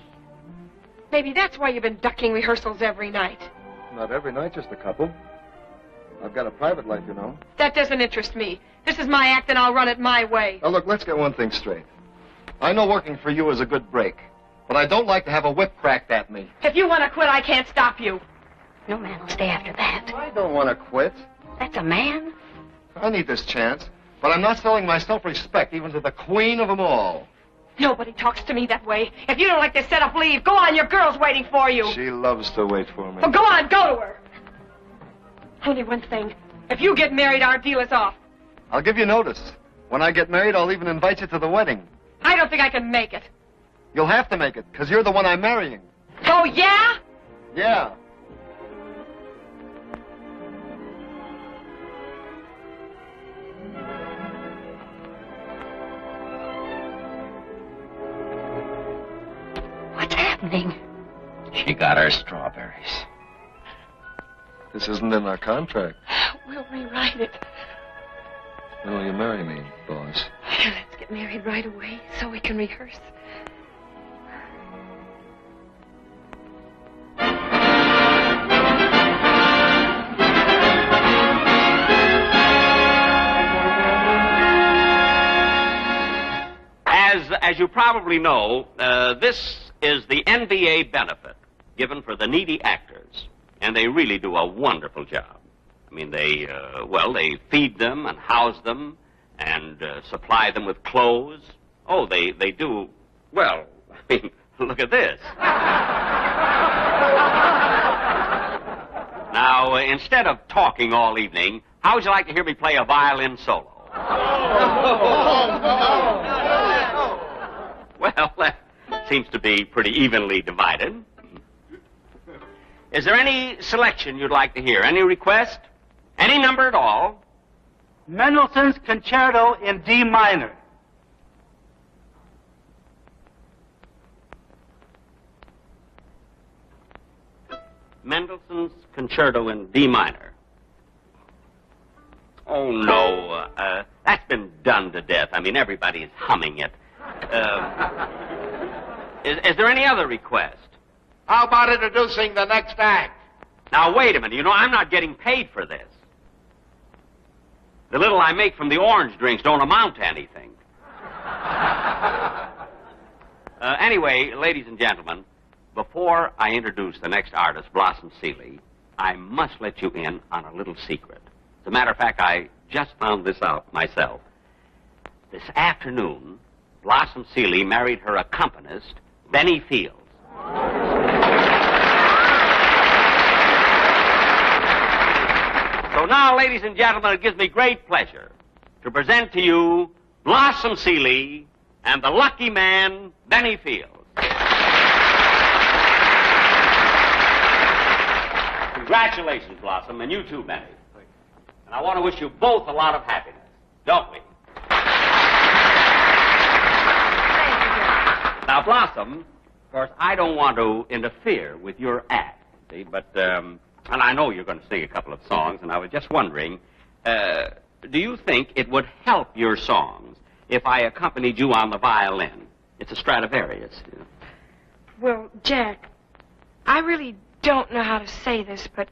Maybe that's why you've been ducking rehearsals every night. Not every night, just a couple. I've got a private life, you know. That doesn't interest me. This is my act, and I'll run it my way. Now, look, let's get one thing straight. I know working for you is a good break, but I don't like to have a whip cracked at me. If you want to quit, I can't stop you. No man will stay after that. I don't want to quit. That's a man? I need this chance, but I'm not selling my self-respect even to the queen of them all. Nobody talks to me that way. If you don't like this setup, leave. Go on, your girl's waiting for you. She loves to wait for me. Well, go on, go to her. Only one thing. If you get married, our deal is off. I'll give you notice. When I get married, I'll even invite you to the wedding. I don't think I can make it. You'll have to make it, because you're the one I'm marrying. Oh, yeah? Yeah. What's happening? She got her strawberries. This isn't in our contract. We'll rewrite it. When will you marry me, boss? Let's get married right away so we can rehearse. As you probably know, this is the NBA benefit given for the needy actors, and they really do a wonderful job. I mean, they feed them and house them and supply them with clothes. Oh, they do, well, I mean, look at this. Now, instead of talking all evening, how would you like to hear me play a violin solo? Well, that seems to be pretty evenly divided. Is there any selection you'd like to hear? Any request? Any number at all? Mendelssohn's Concerto in D minor. Mendelssohn's Concerto in D minor. Oh, no. That's been done to death. I mean, everybody's humming it. Is there any other request? How about introducing the next act? Now, wait a minute. You know, I'm not getting paid for this. The little I make from the orange drinks don't amount to anything. Anyway, ladies and gentlemen, before I introduce the next artist, Blossom Seeley, I must let you in on a little secret. As a matter of fact, I just found this out myself. This afternoon, Blossom Seeley married her accompanist, Benny Fields. So now, ladies and gentlemen, it gives me great pleasure to present to you Blossom Seeley and the lucky man, Benny Fields. Congratulations, Blossom, and you too, Benny. And I want to wish you both a lot of happiness, don't we? Now, Blossom, of course, I don't want to interfere with your act, see, but, and I know you're going to sing a couple of songs, and I was just wondering, do you think it would help your songs if I accompanied you on the violin? It's a Stradivarius. You know. Well, Jack, I really don't know how to say this, but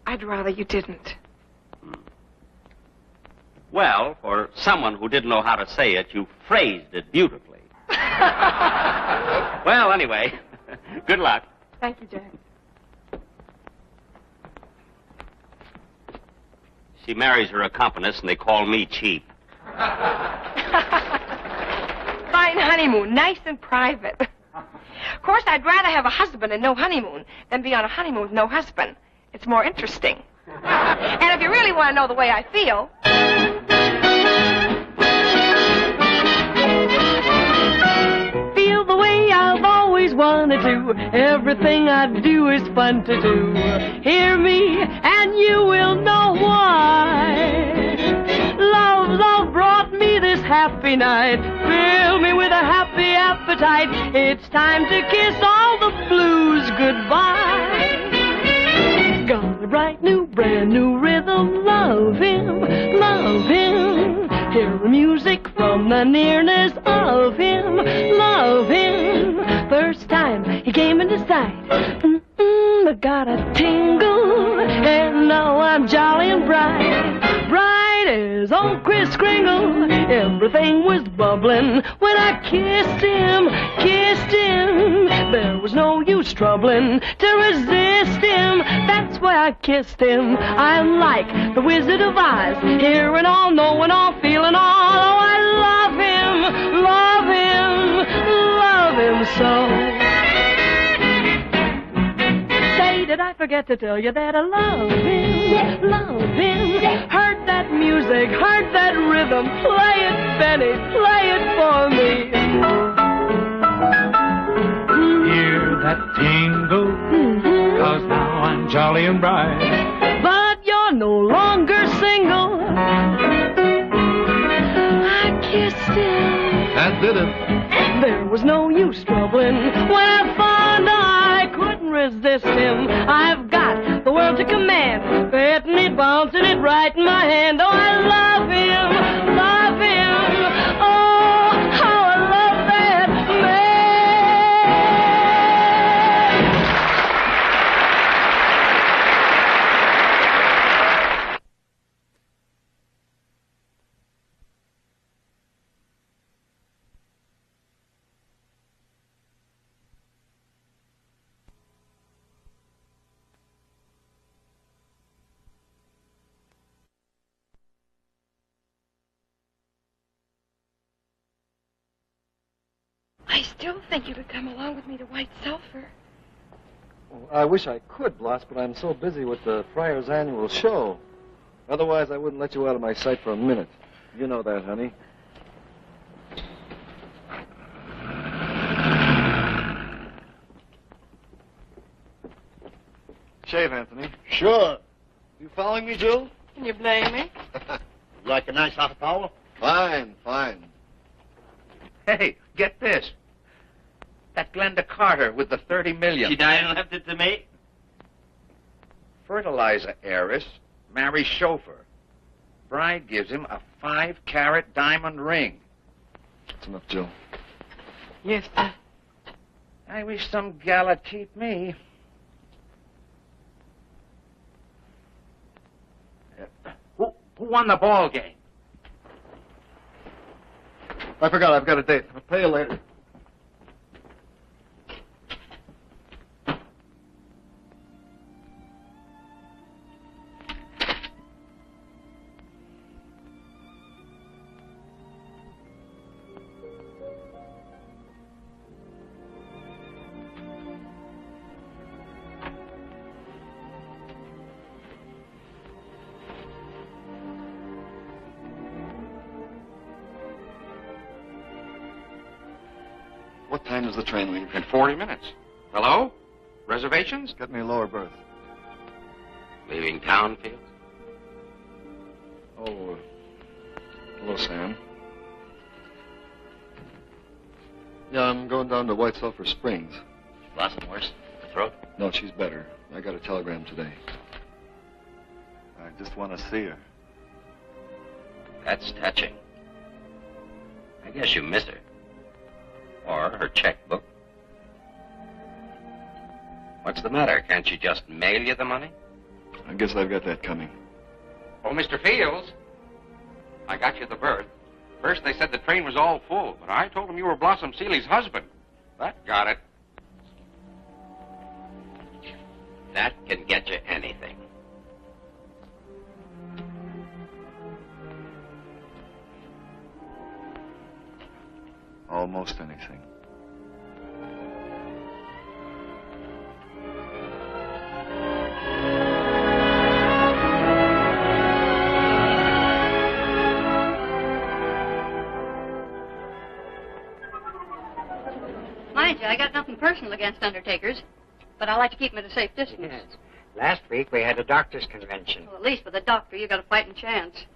I'd rather you didn't. Well, for someone who didn't know how to say it, you phrased it beautifully. Well, anyway, good luck. Thank you, Jack. She marries her accompanist, and they call me cheap. Fine honeymoon, nice and private. Of course, I'd rather have a husband and no honeymoon than be on a honeymoon with no husband. It's more interesting. And if you really want to know the way I feel... Feel the way I've always wanted to. Everything I do is fun to do. Hear me and you will know why. Love brought me this happy night. Fill me with a happy appetite. It's time to kiss all the blues goodbye. Gonna bright new, brand new rhythm. Love him, love him. Hear the music from the nearness of him. Love him. First time he came into sight, I got a tingle, and now I'm jolly and bright. Bright as old Kris Kringle. Everything was bubbling when I kissed him, kissed him. There was no use troubling to resist him. That's why I kissed him. I'm like the Wizard of Oz, hearing all, knowing all, feeling all. Oh, I love him, love him, love him so. Did I forget to tell you that I love him, love him? Heard that music, heard that rhythm. Play it, Benny, play it for me. Hear that tingle, 'cause now I'm jolly and bright. But you're no longer single. I kissed him. That did it. There was no use troubling when I found I couldn't resist him. I've got the world to command, petting it, bouncing it right in my hand. Oh, I love him, love him. Oh, how I love that man. I still think you could come along with me to White Sulphur. Well, I wish I could, Bloss, but I'm so busy with the Friar's annual show. Otherwise, I wouldn't let you out of my sight for a minute. You know that, honey. Shave, Anthony. Sure. You following me, Jill? Can you blame me? You like a nice hot towel? Fine, fine. Hey, get this. That Glenda Carter with the $30 million. She died and left it to me? Fertilizer heiress marries chauffeur. Bride gives him a 5-carat diamond ring. That's enough, Jill. Yes, sir. I wish some gal'd keep me. Who won the ball game? I forgot, I've got a date. I'll pay you later. What time does the train leave? In 40 minutes. Hello? Reservations? Get me a lower berth. Leaving town, Fields? Oh, hello, Sam. Yeah, I'm going down to White Sulphur Springs. Blossom worse? The throat? No, she's better. I got a telegram today. I just want to see her. That's touching. I guess you miss her. Or her checkbook. What's the matter? Can't she just mail you the money? I guess I've got that coming. Oh, Mr. Fields. I got you the berth. First they said the train was all full, but I told them you were Blossom Seeley's husband. That got it. That can get you anything. Almost anything. Mind you, I got nothing personal against undertakers, but I like to keep them at a safe distance. Yes. Last week we had a doctor's convention. Well, at least with a doctor, you got a fighting chance.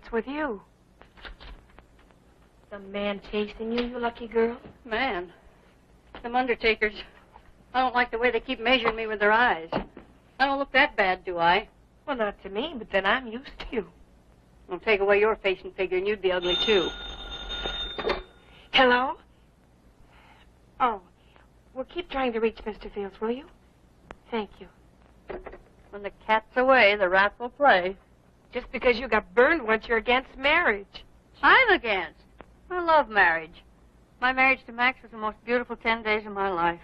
What's with you? Some man chasing you, you lucky girl? Man. Them undertakers. I don't like the way they keep measuring me with their eyes. I don't look that bad, do I? Well, not to me, but then I'm used to you. I'll take away your face and figure, and you'd be ugly, too. Hello? Oh. Well, keep trying to reach Mr. Fields, will you? Thank you. When the cat's away, the rat will play. Just because you got burned once, you're against marriage. I'm against. I love marriage. My marriage to Max was the most beautiful 10 days of my life.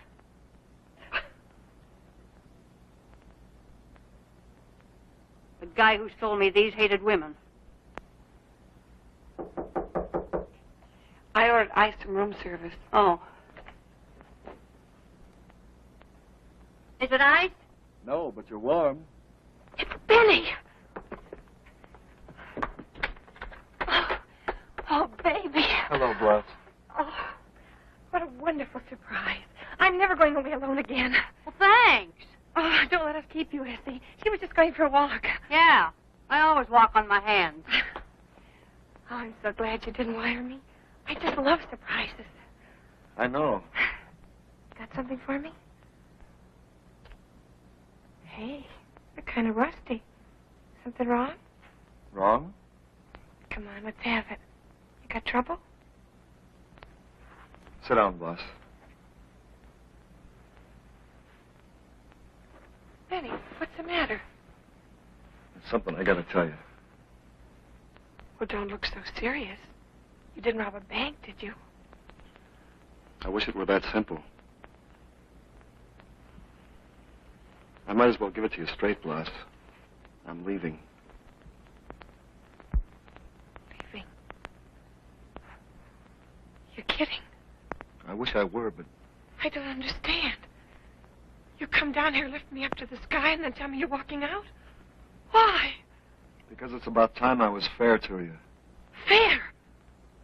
The guy who sold me these hated women. I ordered ice from room service. Oh. Is it ice? No, but you're warm. It's Benny. Oh, baby. Hello, Bluff. Oh, what a wonderful surprise. I'm never going away alone again. Well, thanks. Oh, don't let us keep you, Essie. She was just going for a walk. Yeah, I always walk on my hands. Oh, I'm so glad you didn't wire me. I just love surprises. I know. Got something for me? Hey, you're kind of rusty. Something wrong? Wrong? Come on, let's have it. You got trouble? Sit down, boss. Benny, what's the matter? There's something I gotta tell you. Well, don't look so serious. You didn't rob a bank, did you? I wish it were that simple. I might as well give it to you straight, Bloss. I'm leaving. Leaving? You're kidding. I wish I were, but I don't understand. You come down here, lift me up to the sky, and then tell me you're walking out? Why? because it's about time I was fair to you. Fair?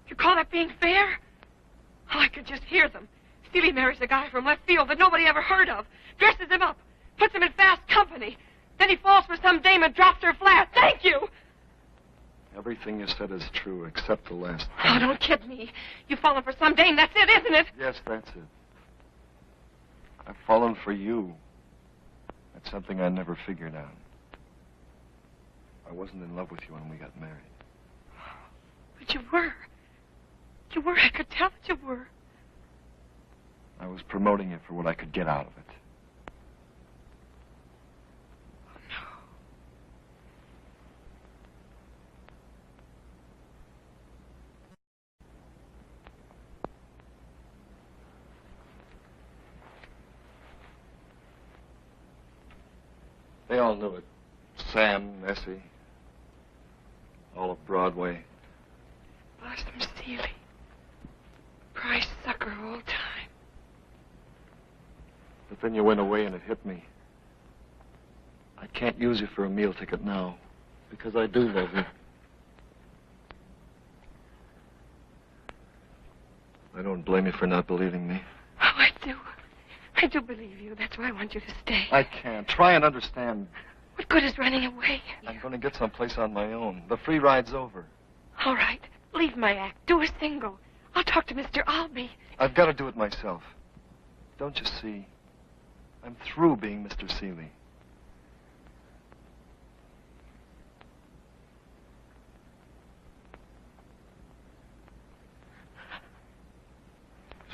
You call that being fair? Oh, I could just hear them. Seeley marries a guy from left field that nobody ever heard of, dresses him up, puts him in fast company. Then he falls for some dame and drops her flat. Thank you! Everything you said is true, except the last Oh, part. don't kid me. You've fallen for some dame, that's it, isn't it? Yes, that's it. I've fallen for you. That's something I never figured out. I wasn't in love with you when we got married. But you were. You were. I could tell that you were. I was promoting you for what I could get out of it. Oh, no. They all knew it. Sam, Essie, all of Broadway. Blossom Seeley. Prize sucker all time. But then you went away and it hit me. I can't use you for a meal ticket now, because I do love you. I don't blame you for not believing me. Oh, I do. I do believe you. That's why I want you to stay. I can't. Try and understand. What good is running away? I'm going to get someplace on my own. The free ride's over. All right. Leave my act. Do a single. I'll talk to Mr. Albee. I've got to do it myself. Don't you see? I'm through being Mr. Seeley.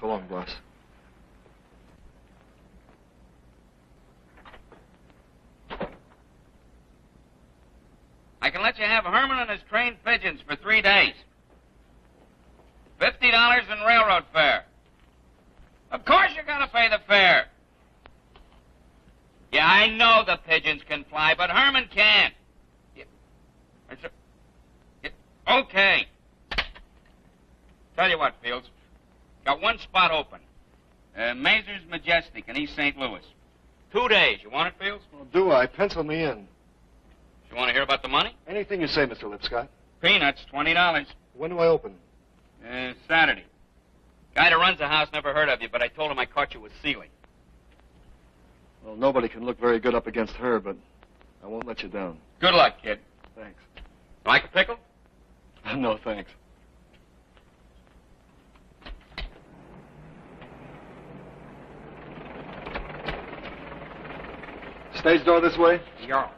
So long, boss. I can let you have Herman and his trained pigeons for 3 days. $50 in railroad fare. Of course you're going to pay the fare. Yeah, I know the pigeons can fly, but Herman can't. Okay. Tell you what, Fields. Got one spot open. Mazur's Majestic in East St. Louis. 2 days. You want it, Fields? Well, do I? Pencil me in. You want to hear about the money? Anything you say, Mr. Lipscott. Peanuts, $20. When do I open? Saturday. Guy that runs the house never heard of you, but I told him I caught you with Seeley. Well, nobody can look very good up against her, but I won't let you down. Good luck, kid. Thanks. Like a pickle? No, thanks. Stage door this way? Yeah.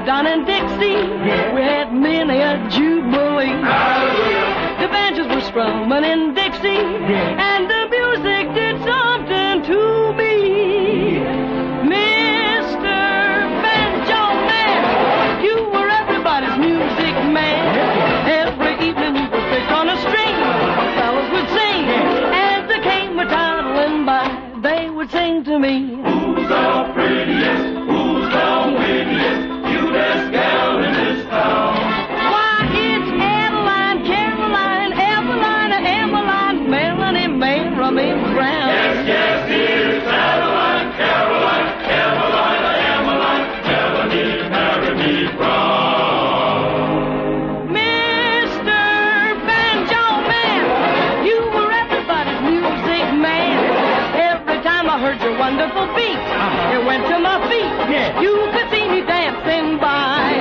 Down in Dixie, we had many a jubilee. The banjos were strumming in Dixie, and the music did something to me. Mr. Banjo Man, you were everybody's music man. Every evening you would fish on a string, fellas would sing. As they came a-toddling by, they would sing to me. Who's the prettiest? Who's the wittiest? Best gal in this town. Why, it's Adeline, Caroline, Evelina, Emmeline, Melanie, Mary Brown. Yes, yes, it's Adeline, Caroline, Evelina, Emmeline, Melanie, Mary Brown. Mr. Banjo Man, you were everybody's music man. Every time I heard your wonderful beat, it went to my feet. You could see me dancing by.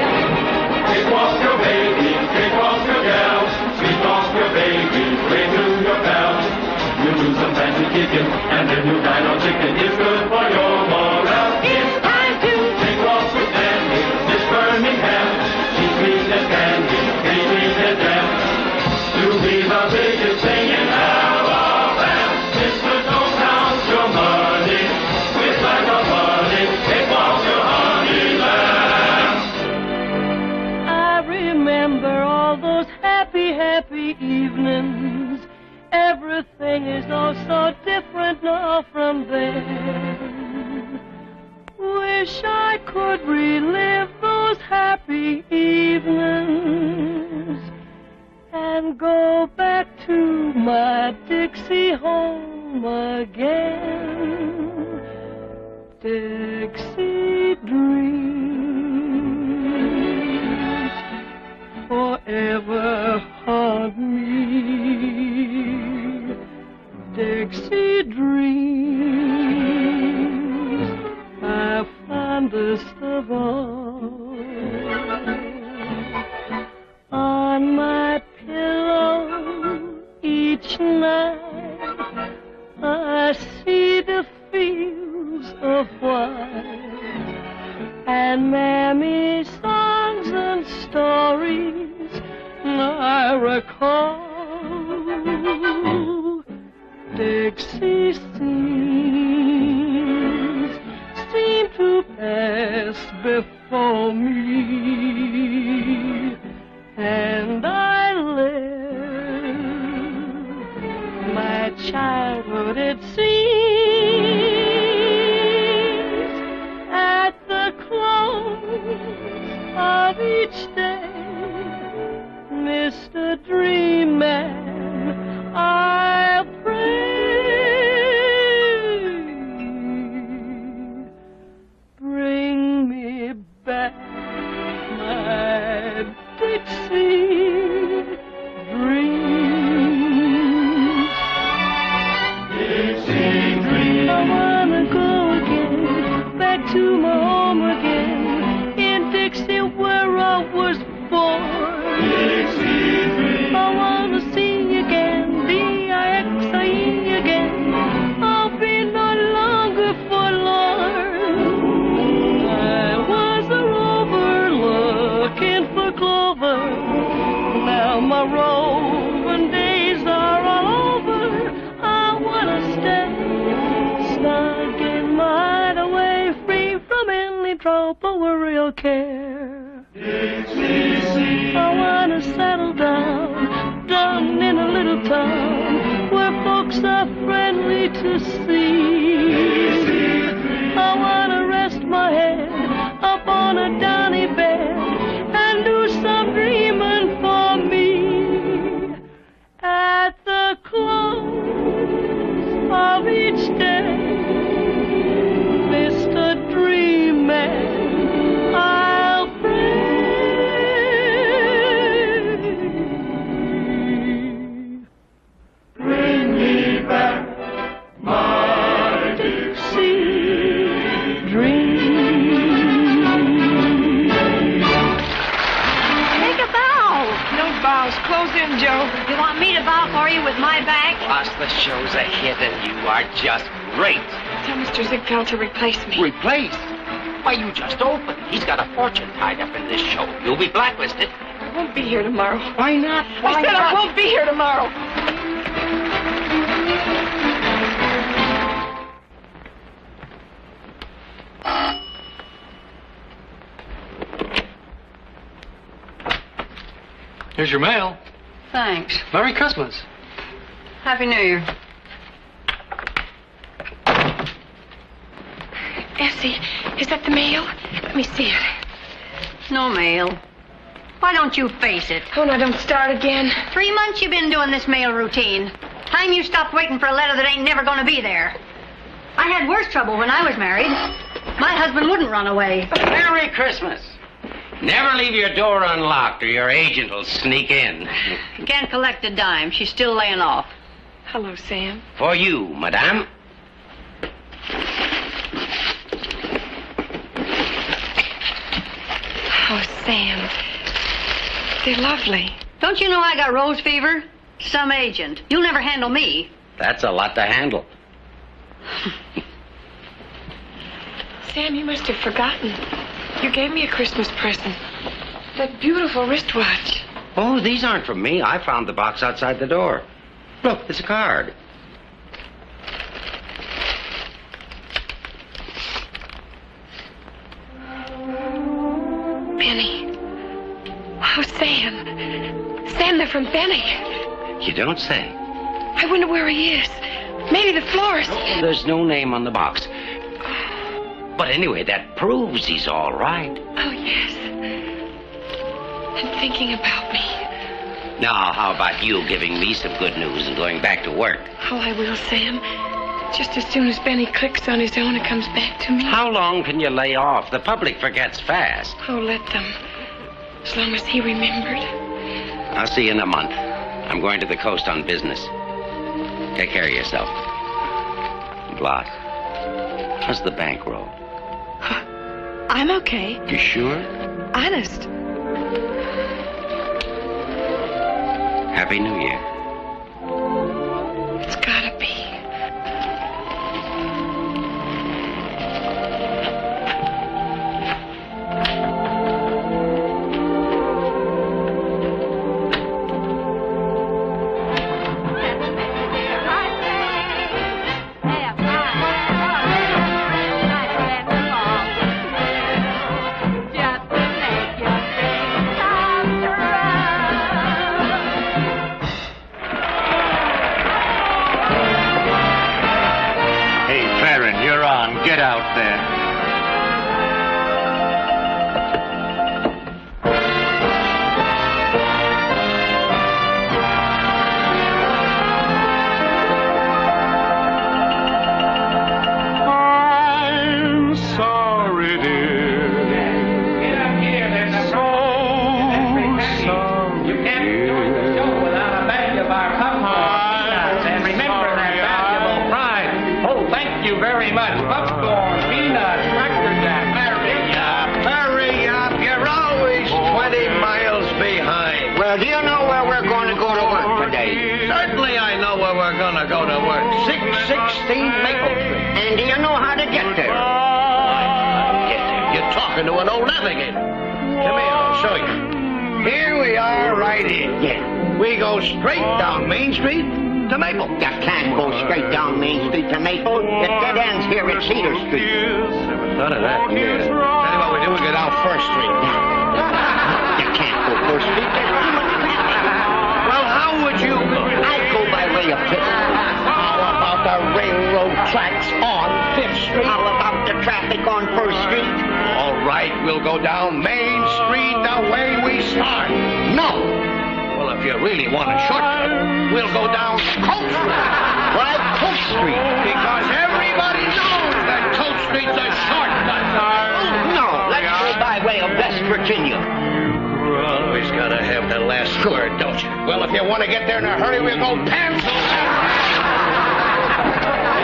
Take off your baby, take off your gals, take off your baby, play to your pals. You do some fancy kicking, and then you dine on chicken. It's good for your morale. It's time to take off with Dandy, Miss Birmingham. She's sweet as candy, pretty sweet as jam. To be the biggest thing in Alabama, Mr. Don't count your money, it's like a bunny. Take off your honey lamb. I remember all those happy, happy evenings. Everything is oh so different now from then. Wish I could relive those happy evenings and go back to my Dixie home again. Dixie dreams forever haunt me. Dixie dreams are fondest of all. On my pillow each night I see the fields of white and Mammy's songs and stories I recall. Dixie scenes seem to pass before me, and I live my childhood, it seems, at the close of each day. Mr. Dream Man, I'll pray. Bring me back my Dixie dreams. Dixie dreams. I wanna go again, back to my home again, in Dixie where I was born. Dixie dreams. I wanna trouble with real care. I wanna settle down in a little town where folks are friendly to see. I wanna rest my head up on a downy bed and do some dreaming for me. At the close of each day, Mr. Dream Man, I'll pray. Bring me back my Dixie dream. Take a bow. No bows. Close in, Joe. You want me to bow for you with my back? Plus, the show's a hit, and you are just great. Tell Mr. Ziegfeld to replace me. Replace? Why, you just opened. He's got a fortune tied up in this show. You'll be blacklisted. I won't be here tomorrow. Why not? I said I won't be here tomorrow. Here's your mail. Thanks. Merry Christmas. Happy New Year. Essie, is that the mail? Let me see it. No mail. Why don't you face it? Oh, no, don't start again. 3 months you've been doing this mail routine. Time you stopped waiting for a letter that ain't never gonna be there. I had worse trouble when I was married. My husband wouldn't run away. Merry Christmas. Never leave your door unlocked or your agent will sneak in. Can't collect a dime. She's still laying off. Hello, Sam. For you, madame. Oh, Sam. They're lovely. Don't you know I got rose fever? Some agent. You'll never handle me. That's a lot to handle. Sam, you must have forgotten. You gave me a Christmas present. That beautiful wristwatch. Oh, these aren't from me. I found the box outside the door. Look, it's a card. Benny. Oh, Sam. Sam, they're from Benny. You don't say. I wonder where he is. Maybe the florist. There's no name on the box. But anyway, that proves he's all right. Oh, yes. And thinking about me. Now, how about you giving me some good news and going back to work? Oh, I will, Sam. Just as soon as Benny clicks on his own, it comes back to me. How long can you lay off? The public forgets fast. Oh, let them. As long as he remembered. I'll see you in a month. I'm going to the coast on business. Take care of yourself. Bloss, how's the bankroll? I'm okay. You sure? Honest. Happy New Year. It's gotta be. Get out there. I'm sorry, dear. Get up here. There's no sorry, You can't join the show without a badge of our peanuts. And remember that valuable prize. Oh, thank you very much. Popcorn, peanuts, Cracker Jack. Hurry up. Hurry up. You're always 20 miles behind. Well, do you know where we're going to go to work today? Certainly I know where we're going to go to work. 616 Maple Street. And do you know how to get there? You're talking to an old navigator. Come here, I'll show you. Here we are right here. Yeah. We go straight down Main Street to Maple. You can't go straight down Main Street to Maple. It dead ends here at Cedar Street. Never thought of that. Yeah. then we go down First Street. You can't go First Street. Well, how would you go? I'd go by way of Fifth Street. How about the railroad tracks on Fifth Street? How about the traffic on First Street? All right, we'll go down Main Street the way we start. No. Well, if you really want a shortcut, we'll go down Coast Street. Why Coast Street? Because everybody knows that Coast Street's a shortcut. No, let's go by way of West Virginia. Always gotta have the last word, don't you? Well, if you want to get there in a hurry, we'll go pencil.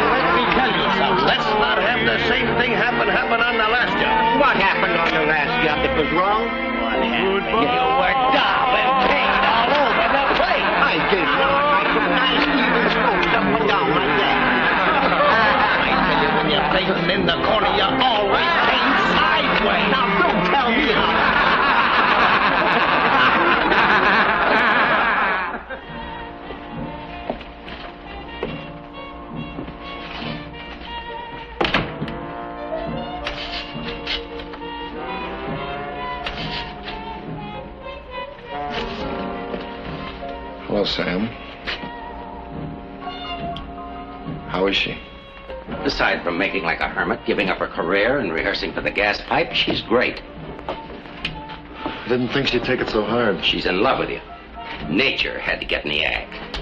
Let me tell you something. Let's not have the same thing happen on the last job. What happened on the last job that was wrong? What happened? You were daubing paint all over the place. I did not. I could not even scope up and down like that. I tell you, when you're painting in the corner, you always paint sideways. Now, don't tell me how. Hello, Sam. How is she? Aside from making like a hermit, giving up her career and rehearsing for the gas pipe, she's great. I didn't think she'd take it so hard. She's in love with you. Nature had to get in the act.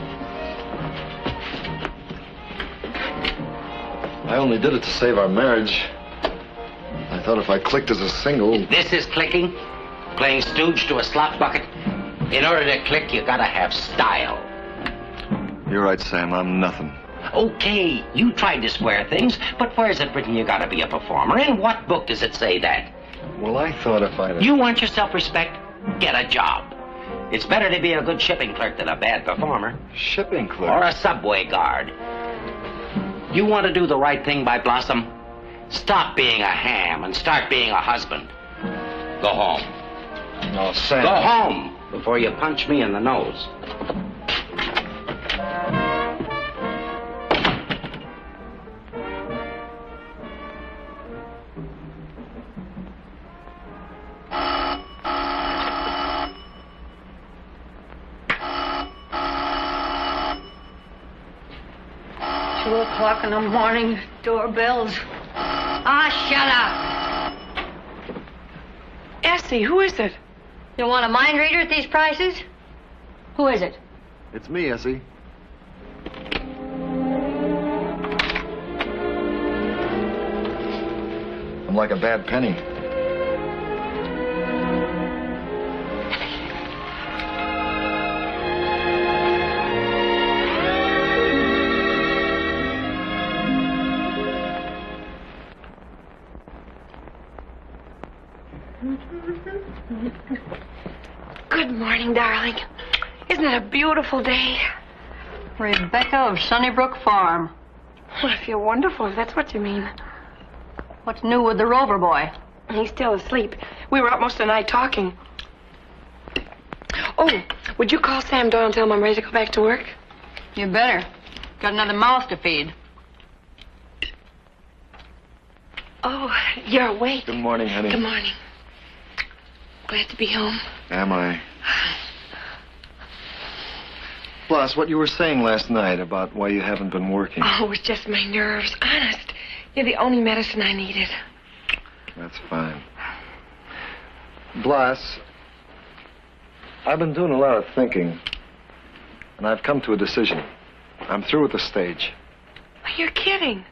I only did it to save our marriage. I thought if I clicked as a single... This is clicking? Playing stooge to a slop bucket? In order to click, you gotta have style. You're right, Sam. I'm nothing. Okay, you tried to square things, but where's it written you gotta be a performer? In what book does it say that? Well, I thought if I'd... You want your self-respect? Get a job. It's better to be a good shipping clerk than a bad performer. Shipping clerk? Or a subway guard. You want to do the right thing by Blossom? Stop being a ham and start being a husband. Go home. No, Sam. Go home before you punch me in the nose. O'clock in the morning, doorbells. Ah, shut up. Essie, who is it? You want a mind reader at these prices? Who is it? It's me, Essie. I'm like a bad penny. Good morning, darling. Isn't it a beautiful day? Rebecca of Sunnybrook Farm. Well, I feel wonderful, if that's what you mean. What's new with the Rover boy? He's still asleep. We were up most of the night talking. Oh, would you call Sam Doyle and tell him I'm ready to go back to work? You better. Got another mouth to feed. Oh, you're awake. Good morning, honey. Good morning. Glad to be home. Am I? Bloss, what you were saying last night about why you haven't been working. Oh, it was just my nerves. Honest. You're the only medicine I needed. That's fine. Bloss, I've been doing a lot of thinking, and I've come to a decision. I'm through with the stage. You're kidding.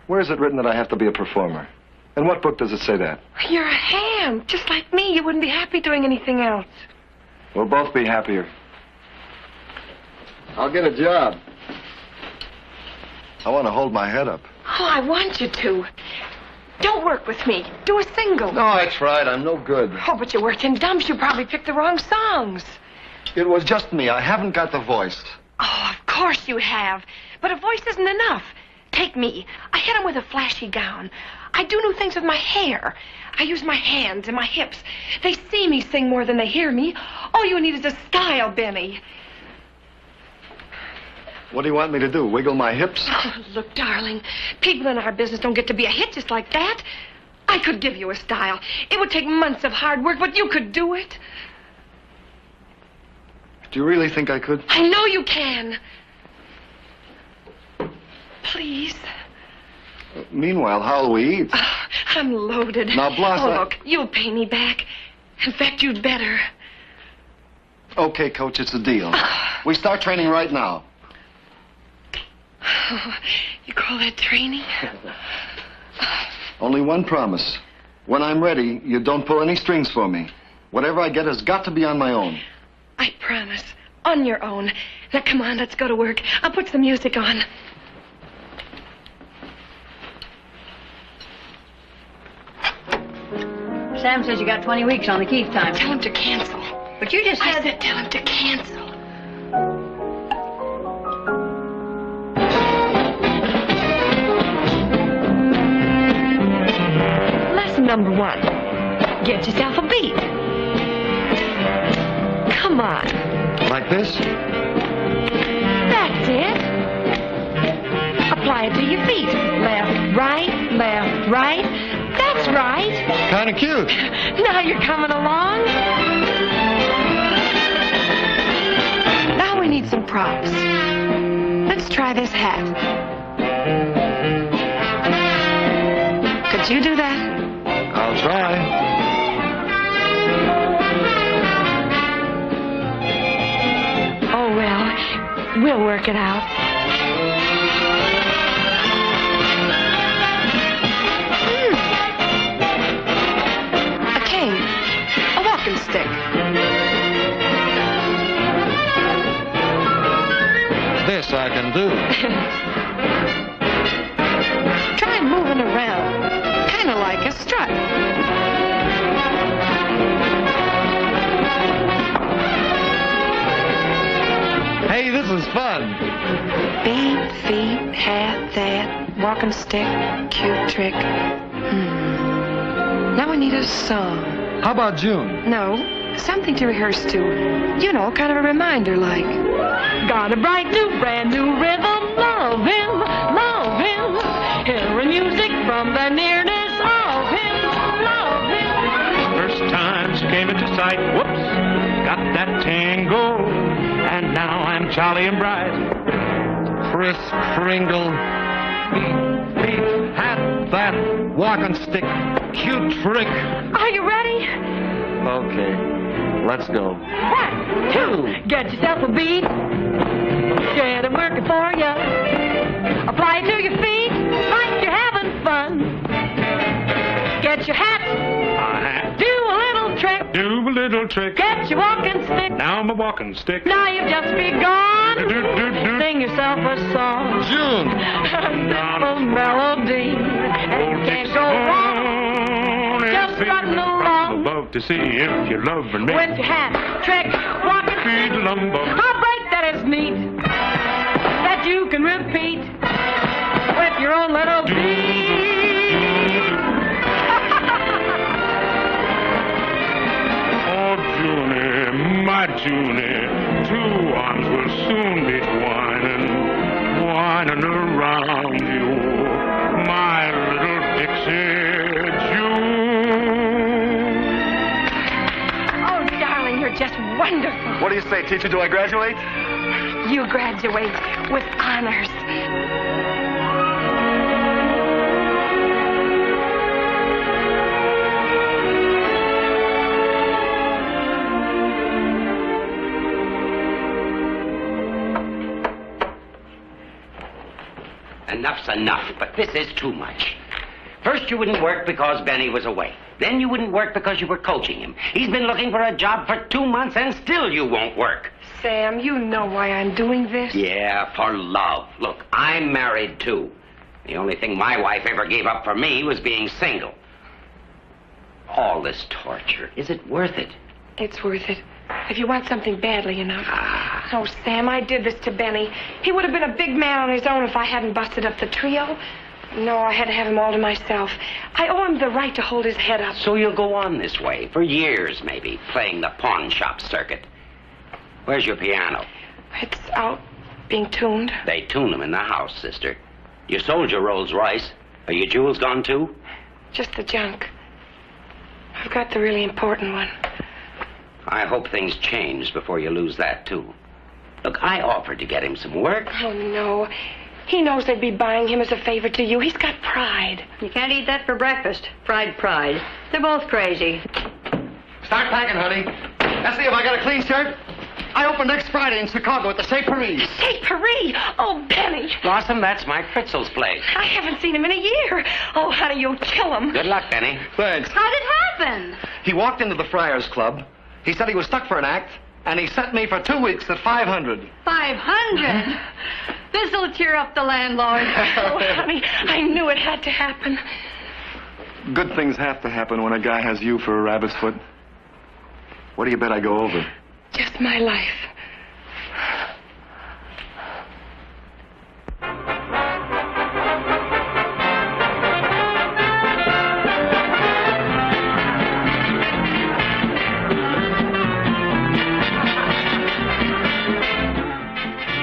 Where is it written that I have to be a performer? In what book does it say that? You're a ham. Just like me. You wouldn't be happy doing anything else. We'll both be happier. I'll get a job. I want to hold my head up. Oh, I want you to. Don't work with me. Do a single. No, that's right. I'm no good. Oh, but you worked in dumps. You probably picked the wrong songs. It was just me. I haven't got the voice. Oh, of course you have. But a voice isn't enough. Take me. I hit him with a flashy gown. I do new things with my hair. I use my hands and my hips. They see me sing more than they hear me. All you need is a style, Benny. What do you want me to do? Wiggle my hips? Oh, look, darling. People in our business don't get to be a hit just like that. I could give you a style. It would take months of hard work, but you could do it. Do you really think I could? I know you can. Please. Meanwhile, how'll we eat? Oh, I'm loaded. Now, Blossom. Oh, look, you'll pay me back. In fact, you'd better. Okay, Coach, it's a deal. We start training right now. Oh, you call that training? Only one promise. When I'm ready, you don't pull any strings for me. Whatever I get has got to be on my own. I promise. On your own. Now, come on, let's go to work. I'll put some music on. Sam says you got 20 weeks on the Keith time. Tell him to cancel. But you just said... I said tell him to cancel. Lesson number 1. Get yourself a beat. Come on. Like this? That's it. Apply it to your feet. Left, right, left, right. That's right. Kind of cute. Now you're coming along. Now we need some props. Let's try this hat. Could you do that? I'll try. Oh, well, we'll work it out. A cane. A walking stick. This I can do. Try moving around. Kind of like a strut. Hey, this is fun. Beat, feet, hat, that, walking stick, cute trick. Now we need a song. How about June? No, something to rehearse to. You know, kind of a reminder like. Got a bright new, brand new rhythm. Love him, love him. Hearing music from the nearness of him. Love him. First time she came into sight, whoops, got that tango. And now I'm jolly and bright. Kris Kringle. Beat, hat, that, walking stick, cute trick. Are you ready? Okay, let's go. 1, 2, get yourself a beat. Get it working for ya. Apply it to your feet like you're having fun. Get your hat. Do a little trick. Do a little trick. Get your walking stick. Now I'm a walking stick. Now you've just begun. Sing yourself a song. June. A melody. And you can't go wrong. Just strutting along. Love to see if you're loving me. With your hat, trick, walking stick. A break that is neat. That you can repeat. With your own little beat. Oh, Junie, my Junie, 2 arms will soon be twining, whining around you, my little Dixie June. Oh, darling, you're just wonderful. What do you say, teacher? Do I graduate? You graduate with honors. Enough's enough, but this is too much. First, you wouldn't work because Benny was away. Then you wouldn't work because you were coaching him. He's been looking for a job for 2 months, and still you won't work. Sam, you know why I'm doing this. Yeah, for love. Look, I'm married, too. The only thing my wife ever gave up for me was being single. All this torture, is it worth it? It's worth it. If you want something badly enough. Oh, Sam, I did this to Benny. He would have been a big man on his own if I hadn't busted up the trio. No, I had to have him all to myself. I owe him the right to hold his head up. So you'll go on this way, for years maybe, playing the pawn shop circuit. Where's your piano? It's out, being tuned. They tune them in the house, sister. You sold your Rolls Royce. Are your jewels gone, too? Just the junk. I've got the really important one. I hope things change before you lose that, too. Look, I offered to get him some work. Oh, no. He knows they'd be buying him as a favor to you. He's got pride. You can't eat that for breakfast. Fried pride. They're both crazy. Start packing, honey. Let's see if I got a clean shirt. I open next Friday in Chicago at the Chez Paris. Chez Paris? Oh, Benny. Blossom, that's Mike Fritzel's place. I haven't seen him in a year. Oh, honey, you'll kill him. Good luck, Benny. Thanks. How'd it happen? He walked into the Friars Club. He said he was stuck for an act, and he sent me for 2 weeks at $500. 500? This'll cheer up the landlord. Oh, honey, I knew it had to happen. Good things have to happen when a guy has you for a rabbit's foot. What do you bet I go over? Just my life.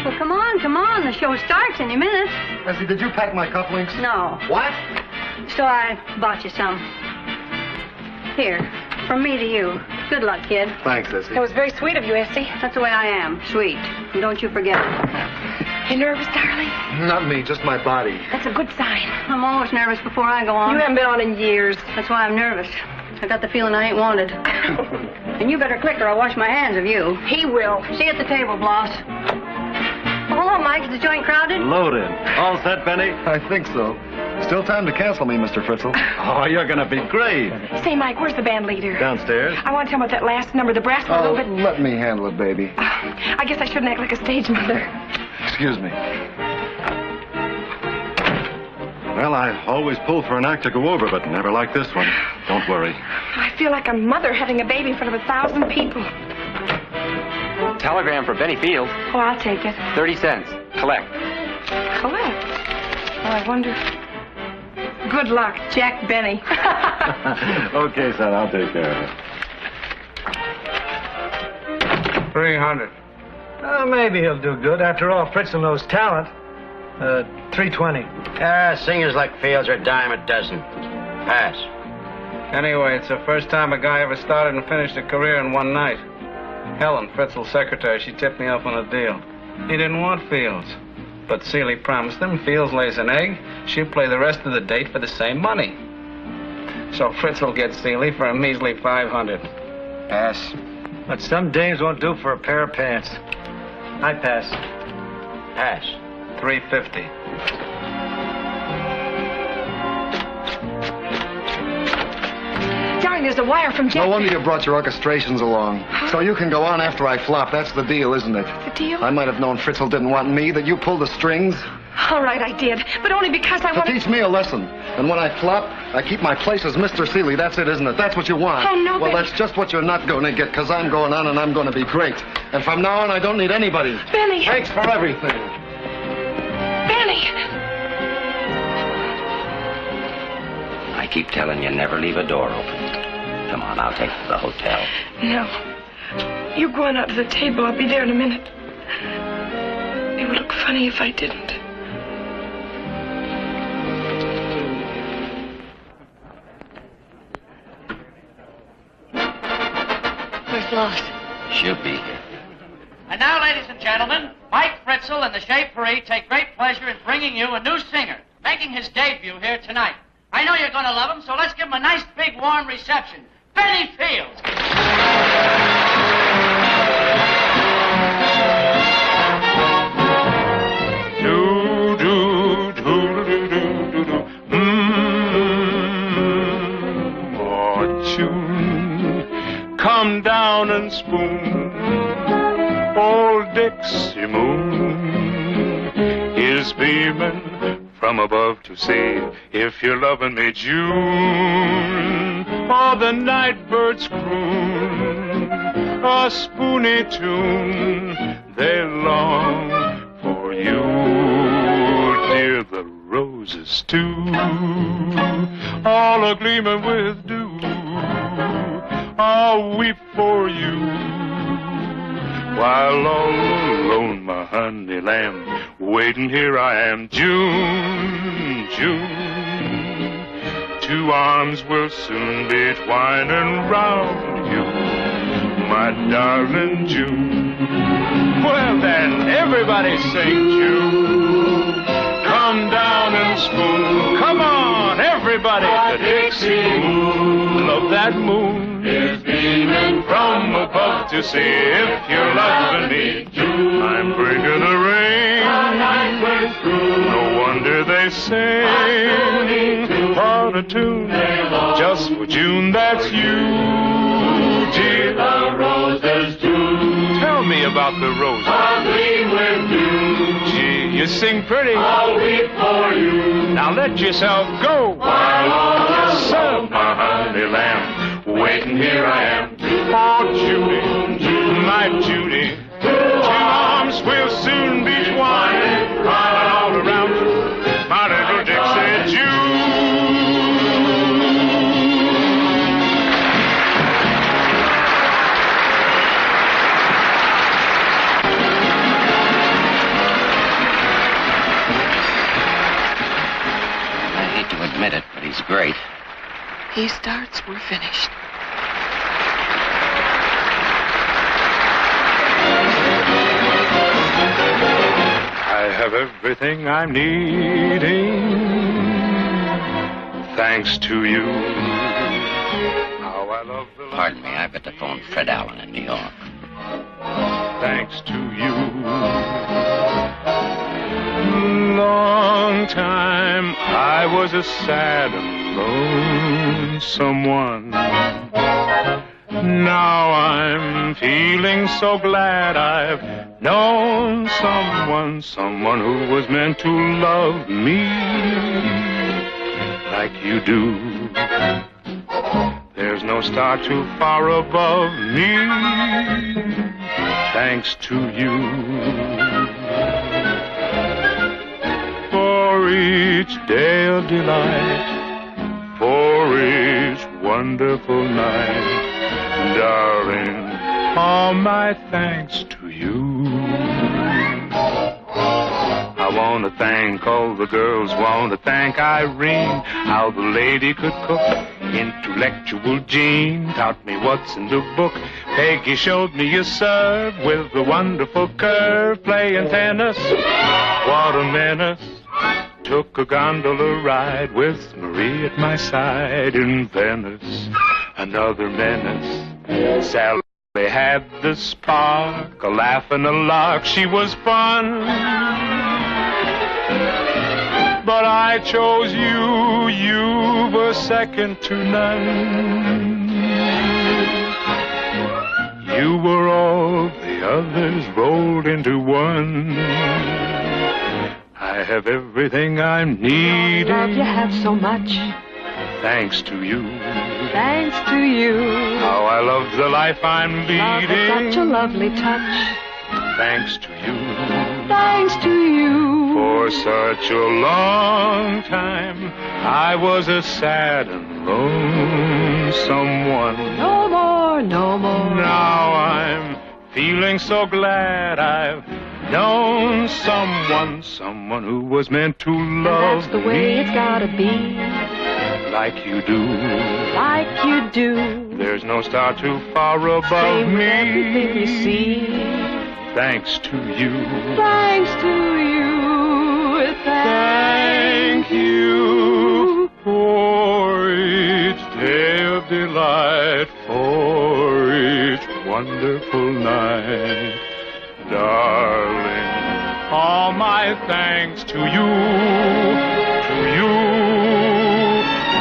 Well, come on. The show starts any minute. Bessie, did you pack my cufflinks? No. What? So I bought you some. Here, from me to you. Good luck, kid. Thanks, Essie. That was very sweet of you, Essie. That's the way I am. Sweet. And don't you forget it. You nervous, darling? Not me, just my body. That's a good sign. I'm always nervous before I go on. You haven't been on in years. That's why I'm nervous. I got the feeling I ain't wanted. And you better click or I'll wash my hands of you. He will. See you at the table, Bloss. Oh, hello, Mike. Is the joint crowded? Loaded. All set, Benny? I think so. Still time to cancel me, Mr. Fritzel. Oh, you're gonna be great. Say, Mike, where's the band leader? Downstairs. I want to tell him about that last number, the brass one, a little bit. Let me handle it, baby. I guess I shouldn't act like a stage mother. Excuse me. Well, I always pull for an act to go over, but never like this one. Don't worry. I feel like a mother having a baby in front of 1,000 people. Telegram for Benny Field. Oh, I'll take it. 30 cents. Collect. Collect? Oh, I wonder. Good luck, Jack Benny. Okay, son, I'll take care of it. 300. Maybe he'll do good. After all, Fritzl knows talent. 320. Singers like Fields are a dime a dozen. Pass. Anyway, it's the first time a guy ever started and finished a career in one night. Helen, Fritzl's secretary, she tipped me off on a deal. He didn't want Fields. But Seeley promised him Fields lays an egg, she'll play the rest of the date for the same money. So Fritzl gets Seeley for a measly 500. Pass. But some dames won't do for a pair of pants. I pass. Pass. 350. Darling, there's a wire from Jack. No wonder you brought your orchestrations along. So you can go on after I flop. That's the deal, isn't it? The deal? I might have known Fritzl didn't want me, that you pulled the strings. All right, I did. But only because I To wanted... teach me a lesson. And when I flop, I keep my place as Mr. Seeley. That's it, isn't it? That's what you want. Oh, no, Well, Benny. that's just what you're not going to get, because I'm going on and I'm going to be great. And from now on, I don't need anybody. Benny! Thanks for everything. Benny! I keep telling you, never leave a door open. Come on, I'll take you to the hotel. No. You go on out to the table. I'll be there in a minute. It would look funny if I didn't. Where's Bloss? She'll be here. And now, ladies and gentlemen, Mike Fritzl and the Chez Paris take great pleasure in bringing you a new singer, making his debut here tonight. I know you're going to love him, so let's give him a nice, big, warm reception. Benny Fields. Fortune, come down and spoon. Old Dixie Moon is beaming from above to see if you're loving me, June. Oh, the night birds croon a spoony tune. They long for you, dear. The roses too, all a-gleaming with dew. I'll weep for you, while all alone, my honey lamb, waiting here I am, June, June, 2 arms will soon be twining round you, my darling June. Well then, everybody sing June. Come down and spoon. Come on, everybody. The Dixie moon. Love that moon is beaming from above to see if you're loving me. June. I'm bringing the rain. No wonder they sing. What a tune. Just for June, that's you, dear. The roses too. Tell me about the roses. I'll gleam with you. Gee, you sing pretty. I'll weep for you. Now let yourself go. While all yourself, my honey lamb, waiting here I am. For Judy, my Judy. 2 arms will soon be twining, crying all around you, my little Dixie June. I hate to admit it, but he's great. He starts, we're finished. I have everything I'm needing, thanks to you. How I love the life. Pardon me, I've got to phone Fred Allen in New York. Thanks to you. Long time I was a sad and lonesome one. Now I'm feeling so glad I've known someone who was meant to love me like you do. There's no star too far above me, thanks to you. For each day of delight, for each wonderful night, darling, all my thanks to you. I want to thank all the girls, want to thank Irene, how the lady could cook. Intellectual Jean taught me what's in the book. Peggy showed me you serve with a wonderful curve. Playing tennis, what a menace. Took a gondola ride with Marie at my side in Venice. Another menace. Sally had the spark, a laugh and a lark. She was fun. But I chose you, you were second to none. You were all the others rolled into one. I have everything I'm needing. Love, you have so much. Thanks to you. Thanks to you. How I love the life I'm leading. Love is such a lovely touch. Thanks to you. Thanks to you. For such a long time, I was a sad and lonesome one. No more, no more. Now I'm feeling so glad I've known someone who was meant to love me. That's the way it's gotta be. Like you do. Like you do. There's no star too far above Same me. with everything you see. Thanks to you. Thanks to you. Thank you for each day of delight, for each wonderful night. Darling, all my thanks to you,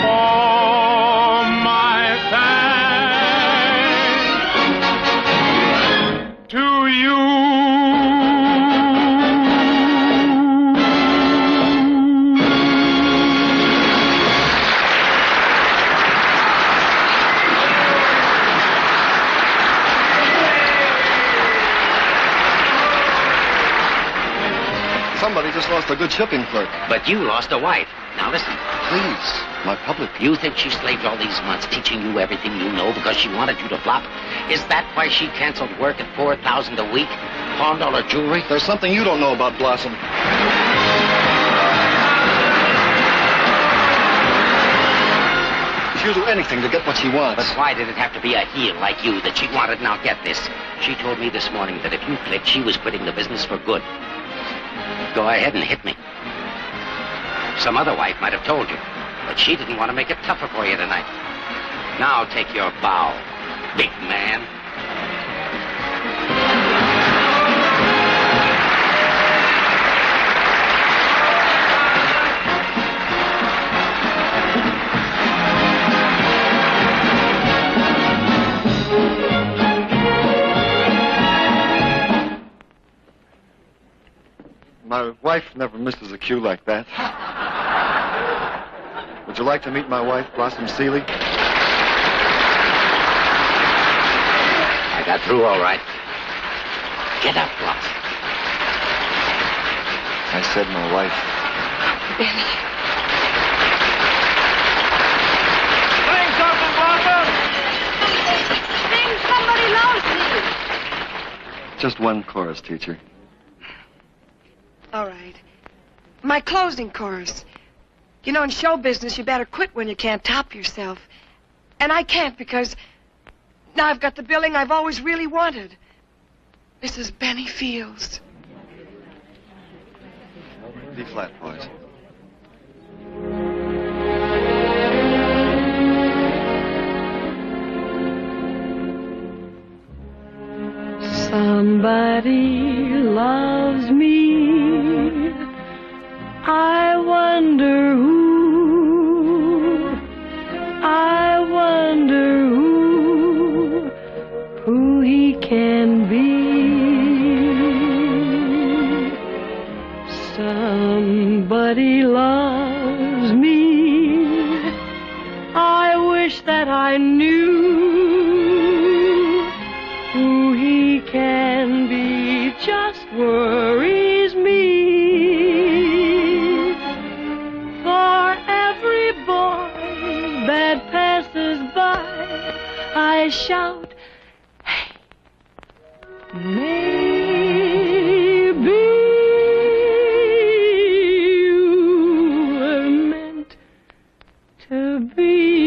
all my thanks to you. Somebody just lost a good shipping clerk. But you lost a wife. Now listen. Please, my public. You think she slaved all these months teaching you everything you know because she wanted you to flop? Is that why she canceled work at $4,000 a week? Pawned all her jewelry? There's something you don't know about Blossom. She'll do anything to get what she wants. But why did it have to be a heel like you that she wanted? Now get this. She told me this morning that if you clicked, she was quitting the business for good. Go ahead and hit me. Some other wife might have told you, but she didn't want to make it tougher for you tonight. Now take your bow, big man. My wife never misses a cue like that. Would you like to meet my wife, Blossom Seeley? I got through all right. Get up, Blossom. I said my wife. Benny. Sing something, Blossom! Sing, somebody loves me. Just one chorus, teacher. All right. My closing chorus. You know, in show business, you better quit when you can't top yourself. And I can't because now I've got the billing I've always really wanted. Mrs. Benny Fields. D flat, boys. Somebody loves me. I wonder who. I wonder who he can be. Somebody loves me. I wish that I knew who he can be. Just worries me. For every boy that passes by, I shout, hey, maybe you were meant to be.